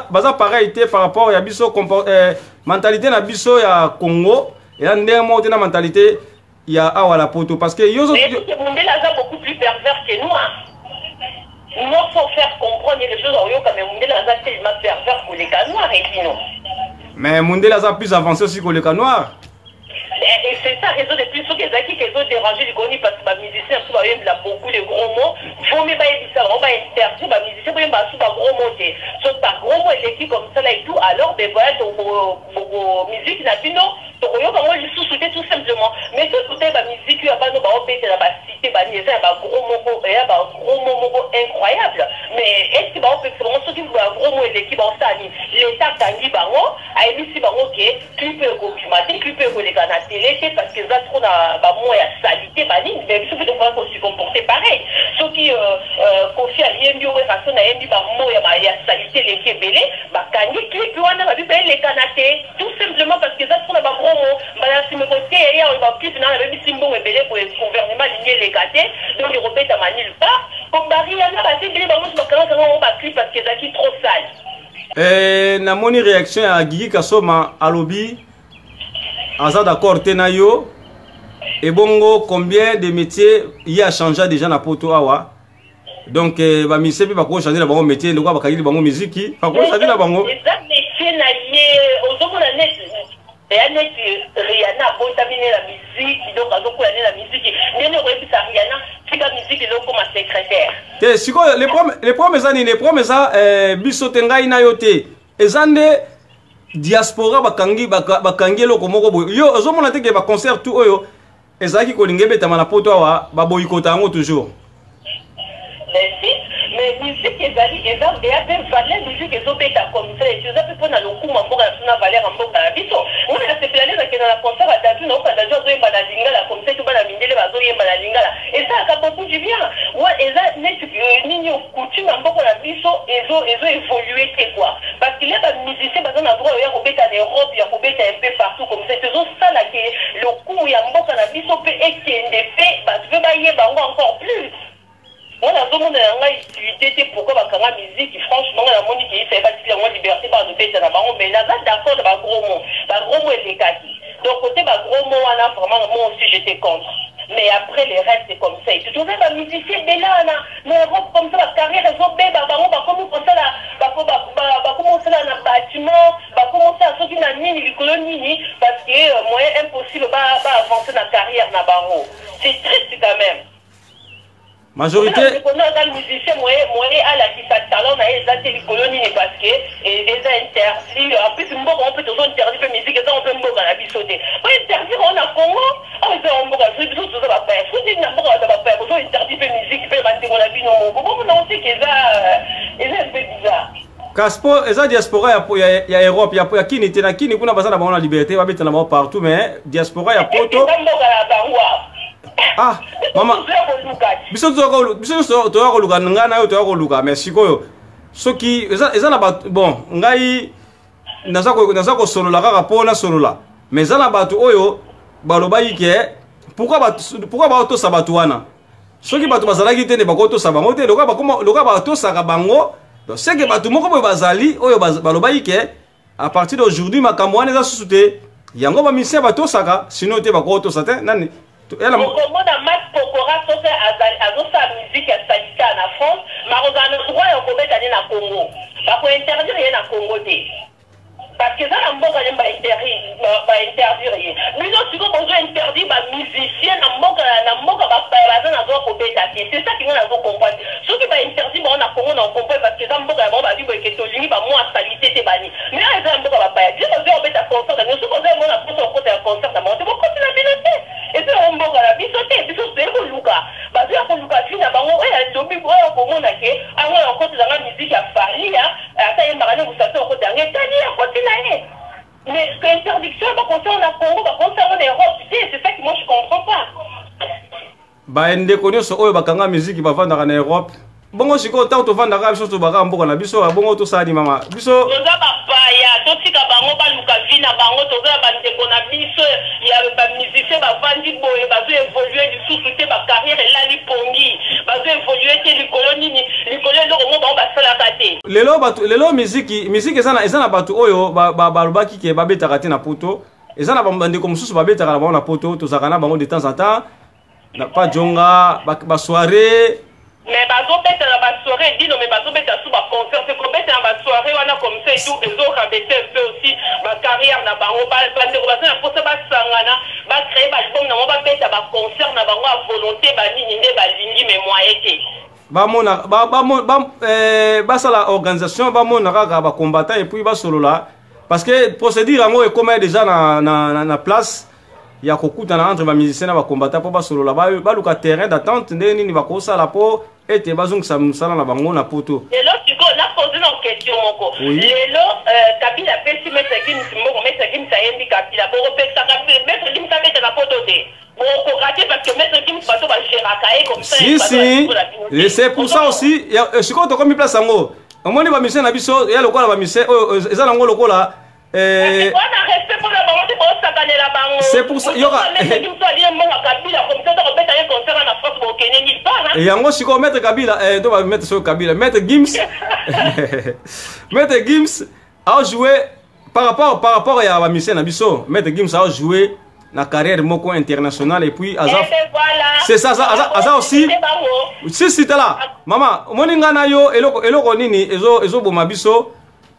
baza pareil par rapport à biso mentalité na biso ya Congo et là ndemo na mentalité ya awala poto parce que yo Mundela a beaucoup plus pervers que nous nous faut faire comprendre les choses au yo quand même Mundela a tellement pervers que les Noirs et puis non. Mais Mundela a plus avancé aussi que les Noirs. Et c'est ça, réseau de plus, qui ont dérangé les Goni parce que les musiciens, il y a beaucoup de gros mots. Il faut même ça, on va interdire les musiciens, il y a gros mots. Sauf par gros mots, et comme ça et tout, alors, ben voilà, ton musique n'a plus non. Donc, on va sous-souter tout simplement. Mais tout côté, la musique, il y a pas de cité, il y a gros mots incroyables. Mais est-ce que vraiment ceux qui voient gros mots et l'équipe en salle, l'État tangi bango, a émis si bango qui plus peu documenté, plus peu les canaux télé, parce que ça trop na ba mots ya salité bani, mais ceux qui doivent se comporter pareil. Ceux qui confient à l'IMBI ou façon na IMBI ba mots ya salité les kébélé, ba kangi clip wana ba bi les canaux tout simplement parce que ça trop na ba gros mots, ba si me côté et on va plus na ba bi simbo ebélé pour le gouvernement ligné les gâtés, donc les repète à manil pas. Comme bari yana ba c'est bien ba mots ba quand on ba clip parce que ça qui trop sale. Na moni réaction à Guigui Kasoma alobi Aza d'accord tenayo et bongo combien de métiers il a changé déjà na poto awa donc ba mise pe ba ko changer na bango métier ndoko ba kayili bango musique ba ko changer na bango exact métier na yé ozoko na net et net Rihanna bontamine la musique donc azoko la musique ndene ko ebisa Rihanna tika musique donc comme secrétaire te siko les promesses biso tengai na yote ezande diaspora bakangi eloko moko boyo yo ozomona te ke ba concert tout oyo ezalaki kolinga ebetama na poto awa baboyikota yango toujours mais musique ezali eza ya pe valeur musique ezobeta comme ça eza pe mpona lokuma mboka na valeur ya mboka na biso ngana ya sepelani ezakenda na concert adatu na oka daju azoyemba na lingala comme ça to bana mindele bazoyemba na lingala ezalaka beaucoup du bien eza neti nini coutume ya mboka na biso ezo évoluer te quoi parce que les musiciens baza na droit ya kobeta na Europe ya kobeta un peu partout comme ça ezosala ke lokumu ya mboka na biso mpe ekende pe bato mpe bayeba yango encore plus. On a demandé à l'utilité pourquoi la musique, franchement, la monique, il fait pas de liberté par le bête à la baron, mais là, d'accord, il y a gros mots. Gros mots et les cas. Donc, côté, gros mots, vraiment, moi aussi, j'étais contre. Mais après, les restes, c'est comme ça. Et tu trouvais la musicien, mais là, l'Europe, comme ça, la carrière, elles ont bébé, va commencer là, va commencer là, dans le bâtiment, va commencer à sortir dans la colonie, parce que, moyen impossible, va avancer dans la carrière, dans le baron. C'est triste quand même. Majorité musicien moyen à la qui talent na ezate colonie parce que les interdits en plus on peut toujours interdire la musique ça on peut mboka na bisoté on interdire on a Congo on peut mboka so biso tout ça va faire faut dire na mboka va faire on interdire la musique peut battre on a vu non bon non c'est que ça un peu bizarre Caspo eza diaspora ya Europe ya kini tena kini kuna bazana ba on la liberté va mettre na ba partout mais diaspora ya poto ah mama biso to luka ngana yo to luka mais sikoyo soki eza na ba bon ngai naza ko solola kaka pona solola mais eza na bato oyo balobai ke pourquoi ba to sabatu wana soki bato bazalaki te ne ba ko to sabango te loka ba to saka bango donc c'est que bato moko boy bazali oyo balobai ke à partir d'aujourd'hui makambo wana eza susute yango ba mise bato saka sinon te ba ko to sate nani elle a Max Pokora sauf sa musique à Salika en France, mais on a le droit de commettre à Congo. Parce qu'on interdit rien à Congo. Parce que ça, on va interdire rien. Mais non, tu vas interdire les musiciens, on va c'est ça qui nous a compris. Ceux qui vont interdire, on a Congo, on comprend parce que ça, on va dire que c'est une moi salité, c'est banni. Mais là, on va pas dire, on va mettre un concert, nous sommes on a pris un concert, on va continuer à et puis on va la bisoter, c'est luka. Parce que luka, tu n'as pas Mais l'interdiction, concerne la Congo, concerne l'Europe, c'est ça que moi je comprends pas. Bah, ndeko so oyo bakanga musique bavandaka na Europe. Bongo siko ta to vandaka biso to baka mboka na biso bongo to sali mama. Biso toza bapaya, totika bango baluka vina bango toza bandeko na biso ya ba musicien bavandi boye bazo évoluer lisusu te ba carrière elali pongi. Bazo évoluer te likolo nini, likolo eloko mo bango basalaka te. Lelo musique ezana batu oyo balobaki ke babetaka te na poto. Ezana bandeko mususu babetaka na bango na poto tozaka na bango de temps en temps. Na pas jonga ba soirée. Mais bazo beta na ba soirée dino mais bazo beta sous ba concert c'est comme beta na ba soirée wana comme ça et tout les autres embêter un peu aussi ba carrière na bango ba ndeko bazo na posa ba sangana ba créer ba album na mo ba beta ba concert na bango à volonté ba nini nde ba lingi mais moyen te ba mona ba sala organisation ba mona kaka ba combattant et puis ba solo là parce que procédure ngo est comme déjà na place. Il y a beaucoup entre les musiciens et les combattants pour basolo là-bas. Il y a un terrain d'attente. Il y a un po et il y a un salon là-bas na poto. Et là, tu connais posé une question. Oui. Et là, Kabila fait si mettre Gims, mettre Gims a indi Kabila. Pour repérer mettre Gims a mettre la poto de. Pour rater parce que mettre Gims bateau va gérer comme ça. Si. Et c'est pour ça aussi. Je suis content comme il place en haut. Au moins les musiciens na biso, il y a le quoi la musicien. Ils ont le quoi là. C'est pour ça. Il y aura. Et yango siko mettre Kabila, doit mettre sur Kabila, mettre Gims, mettre Gims a joué par rapport à la mission Nabiso, mettre Gims a joué la carrière moko internationale et puis Azaf. C'est ça, Azaf aussi. Si t'es là, maman, moninga na yo eloko nini ezo bomabiso.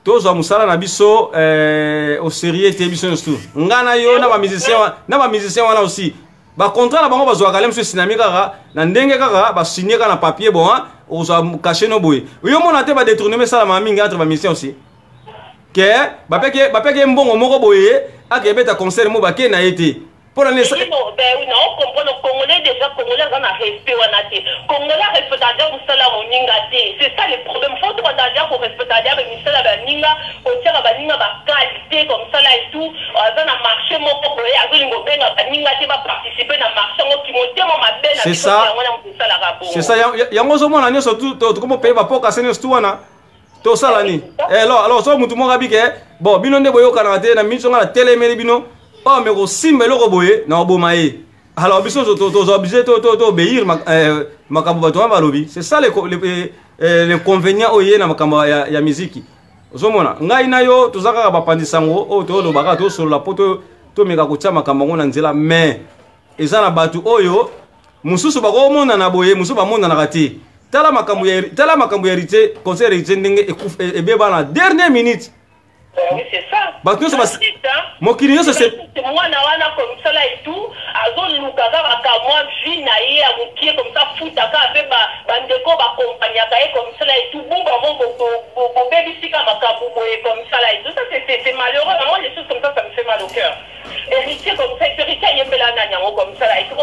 Tozo musala na biso au sérieux te biso tout. Ngana yo na ba musicien wana aussi. Ba contrat na bango bazwa kalem so sinami kaka na ndenge kaka ba signer na papier bon o zo cacher no boy. Yo mona te ba détourner ça la mamingi entre ba musicien aussi. Que ba peke mbongo moko boye akebeta concert mo ba ke na été. Pour la naissance. Non, comprendre Congolais déjà Congolais on a respect wanate. Congolais respect à musala moninga te. C'est ça le problème. Faut pas d'ailleurs pour respecter à musala baninga, on tient à baninga ba qualité comme ça là et tout. On a marché mon propre et à zo benga baninga te ba participer na marché mo qui monte mo ma belle. C'est ça. C'est ça. Yango zo mona nyo surtout to comme payer ba poka sene stu wana. To sala ni. Alors so mutu mo rabike bon bino nde boyo kanate na miso ngala télé meli bino. Oh mais aussi mais le roboye na obomaye. Alors biso to obligé to obéir makambo bato ba lobby. C'est ça l'inconvénient oye na makambo ya musique. Ozomona ngai na yo tozaka ba pandisango o to lo baka to solo la poto to meka ko tia makambo ngona nzela mais ezana batu oyo mususu bako mona na boye mususu ba mona na kati. Tala makambo ya hérité concert hérité ndenge ebeba na dernière minute. Oui, c'est ça. Bah, tout ça, mon client, c'est moi, comme ça là et tout. Azon Lukaga, moi, vie naïe, à mon pied comme ça, fout à avec bandeko, compagnie comme ça là et tout. Bon, mon bébé, si comme ça là et tout. Ça, c'est malheureux. Moi, les choses comme ça me fait mal au cœur. Héritier comme ça, héritier, il y a un comme ça là et tout.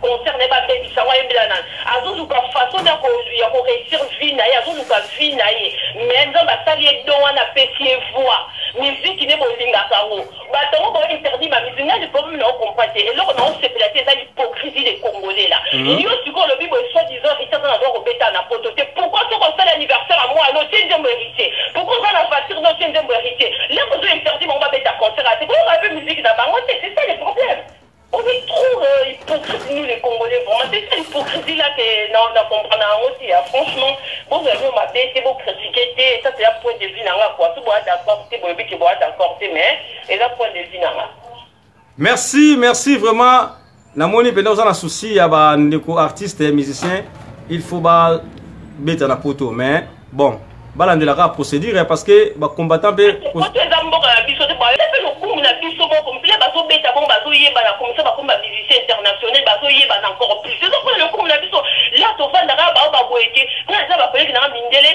Concerné pas bébé, ça va, il y a un Azon Lukaga, façon de réussir vie naïe, Azon Lukaga, vie naïe. Mais non, ça, il y a un appétit voix. Musique qui n'est pas l'ingakaro. Bateau va interdire ma musique. Le problème non compatible. Et là on a c'est l'hypocrisie des Congolais là. Il y a aussi le bible soi-disant il s'en avoir au bêta na pototé. Pourquoi tu refais l'anniversaire à moi non tiens de mériter. Pourquoi on va faire non tiens de mériter. Là on a interdit mon bêta concert. C'est pour la musique d'abord. C'est ça le problème. On est trop hypocrites, nous les Congolais, vraiment. C'est cette hypocrisie-là que nous comprenons aussi. Franchement, vous avez vu ma bête, vous critiquez, ça c'est un point de vue. Si vous êtes d'accord, c'est vous qui êtes d'accord, mais c'est un point de vue. Merci vraiment. La monnaie, pendant que vous avez un souci, il y a des artistes et musiciens, il faut mettre la photo. Mais bon, il y a une procédure parce que les combattants peuvent. Encore plus. C'est ça le coup la biso. Là, tu vas dans la boîte. Là, ça va faire que dans Mindele,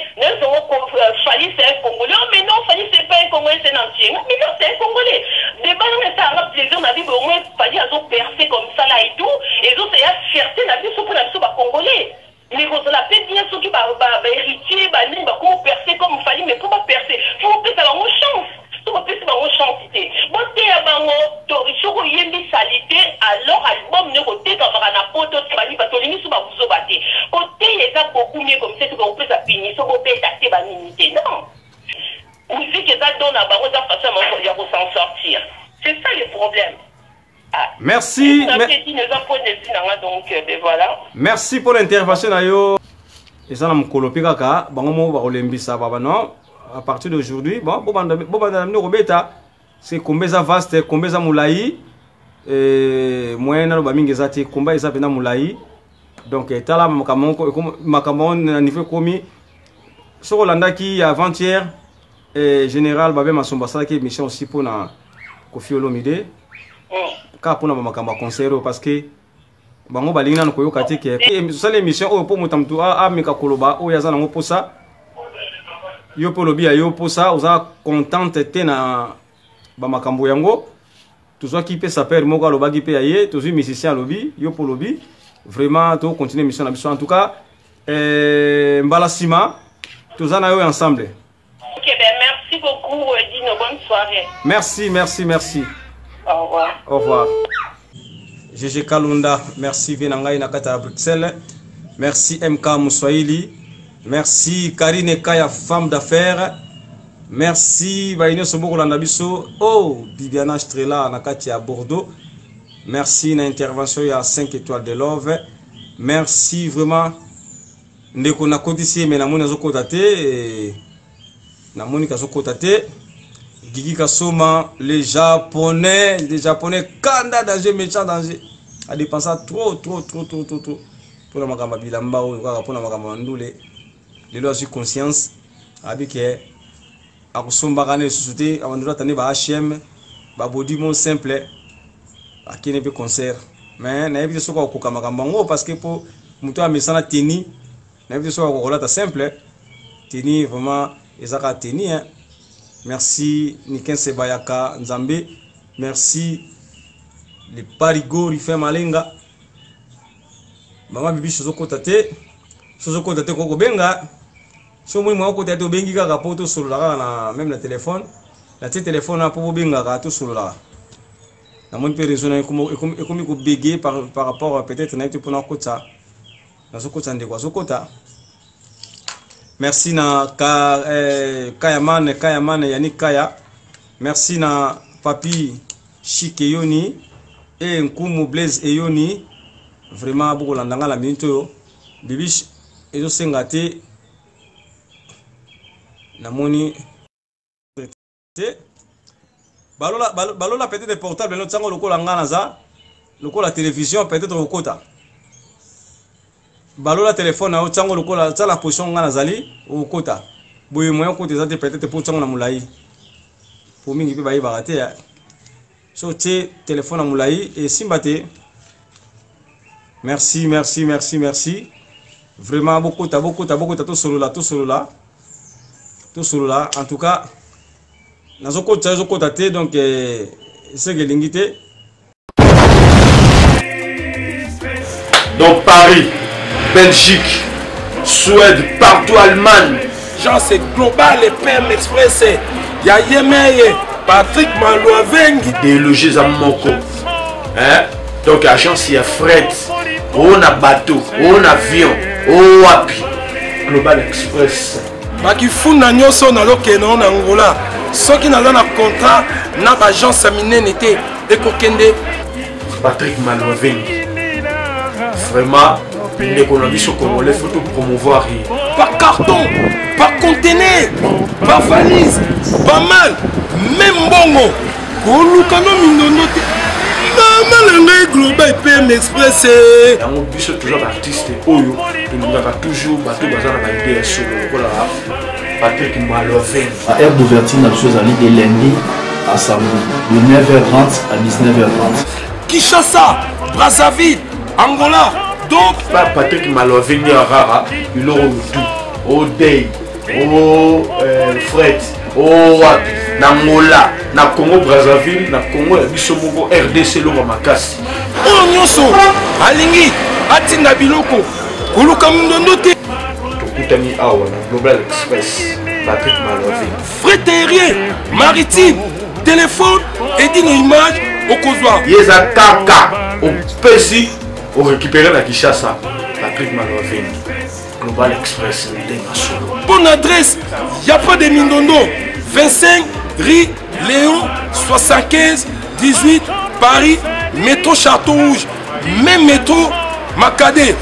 Fali c'est un Congolais. Mais non, Fali c'est pas un Congolais, c'est un entier. Mais non, c'est un Congolais. Des balles, ça a plaisir. On a vu au moins Fali a percé comme ça là et tout. Et donc, c'est la fierté la biso pour la biso Congolais. Mais vous la faites bien ceux qui héritier, comment percer comme Fali, mais comment percer? Faut peut-être avoir une chance. Faut peut-être bango chance te bote ya bango soko yembi salite alors album ne côté kamara na poto tibani batolingi so babuzo bate côté eza beaucoup mieux comme ça que on peut s'appuyer so bo beta te ba minute non musique eza donne à bango za façon ya ko s'en sortir c'est ça le problème. Merci. Merci pour l'intervention ayo. Et ça na mukolopi kaka bango mo ba olembisa baba non à partir d'aujourd'hui bon bobanda no robeta c'est kombeza vaste kombeza mulai moyena ba mingi zati komba eza pena mulai donc tala makamon na niveau komi so landaki avant-hier général babe masomba ça qui mission aussi pour na Kofi Olomide ka pona makambo concert parce que bango balingi na koyoka te ke ça l'émission o po mutamtu a meka koloba o yaza nango posa yo po lobi yo posa oza contente te na ba makambo yango tozwa ki pe sa père moko loba ki pe aye tozwi musicien lobi yo po lobi vraiment to continuer mission na biso en tout cas mbala sima toza na yo ensemble. OK ben merci beaucoup Dino, bonne soirée. Merci. Au revoir. Au revoir. GG Kalunda, merci Venangai Nakata Bruxelles. Merci MK Mouswaili. Merci Karine Kaya, femme d'affaires. Merci Baïno Soboko Landabiso. Oh, Bibiana Strela Nakati à Bordeaux. Merci na intervention il y a 5 étoiles de love. Merci vraiment. Ndeko na kodisi mais na mona zokotate na monika zokotate. Gigi Kasoma, les Japonais Kanda danger, méchant danger. A dépensé trop. Pour la magamba bilamba ou pour la magamba ndoulé. Les lois sur conscience. Avec à Kusomba Rane société, avant de l'atteindre ba HM, ba body mon simple. À qui n'est pas concert. Mais n'a pas de soka au Kokamagambango parce que pour muto a mesana teni, n'a pas de soka au Kolata simple. Teni vraiment, ezaka teni hein. Merci Niken Sebayaka Nzambe. Merci les Parigo Rife Malenga. Mama bibi Sozoko Tate Koko Benga. So moi moi côté to bengi kaka poto sur la même le téléphone. La téléphone a pour benga ka to sur la. Na mon peut raisonner comme ko béguer par rapport peut-être na pour na kota. Na sokota ndeko sokota. Merci na Kayaman Yannick Kaya. Merci na Papi Chic Eyoni et Nkumu Blaise Eyoni. Vraiment beaucoup landanga la minute yo. Bibish ezo sengate na moni balola peut-être des portables no tsango lokola ngana za lokola télévision peut-être okota. Balola téléphone na tsango lokola tsala position ngana zali okota boye moyen côté za peut-être pour tsango na mulai pour mingi pe bayi barate ya so te téléphone na mulai et simbate. Merci vraiment beaucoup to solo là en tout cas nazoko tate donc c'est que l'ingité donc Paris, Belgique, Suède, partout Allemagne. Genre c'est global et PM Express. Il y a Yemeye, Patrick Malouavengi. Des logés à Moko. Hein? Donc agence il y a fret, on a bateau, on a avion, on wapi. Global Express. Baki funa nyoso na lokeno na Angola. Soki na na contrat na agence minene te ekokende. Patrick Malouavengi. Vraiment l'économie sur Congolais, il faut promouvoir. Par carton, par conteneur, par valise, pas mal, même bongo. Kolukano minonote. Maman global PM Express. On bise toujours artiste oyo, nous avons toujours bateau bazar na idée sur le Patrick Malouavengi. À aire d'ouverture la chose allée de lundi à samedi de 9h30 à 19h30. Kinshasa, Brazzaville, Angola. Donc, Patrick Malouavengi Rara, il aura tout. Au Day, au Fred, au Wapi, Angola, na Congo Brazzaville, na Congo Bisomoko, RDC Loma Makasi. Oh Nyoso, Alingi, Atina Biloko, Kuluka Mundonote. Tokutani Awa, Global Express, Patrick Malouavengi. Frais terrier, maritime, téléphone edino image okozwa yeza kaka opesi orécupérer la Kinshasa Patrick Maloveni Global Express bonne adresse y a pas de Mindondo 25 rue Léon 75 18 Paris métro Château Rouge même métro Makadé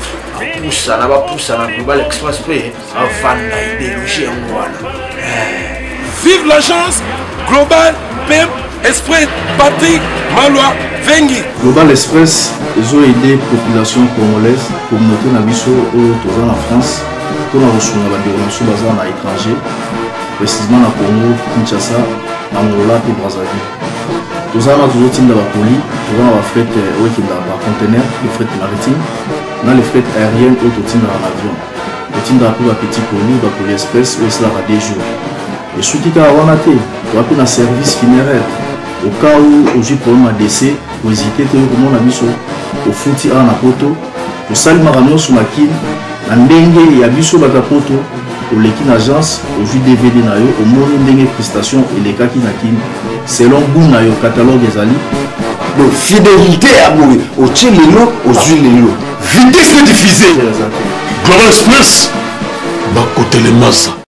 poussa na Global Express pe avant na idéologie ngwana vive l'agence Global PEM Express Patrick Maloa Vengi. Global Express, ils ont aidé la population congolaise, communauté Nabiso, au en France, pour la reçu à l'étranger, précisément à Congo, Kinshasa, Angola et Brazzaville. Tous en a toujours été dans la poli, tous en a fret dans conteneur, le fret maritime, dans les fret aériennes, au totin dans l'avion. Le tin dans la petit poli express, où c'est là à des jours. Et ceux qui ont été, tu as un service funéraire. Au cas où j'ai problème à décès, pour hésiter, comment on a mis au fouti à la poto, pour saluer Marano sur ma kin, la dengue et à biso batapoto, pour l'équipe agence, au jus DVD nayo, au monde dengue prestation et les cas qui nakin, selon goût nayo catalogue des ali. Donc fidélité à mourir, au tchelelo, aux huiles, vitesse de diffuser. Global Express, bah côté les masses.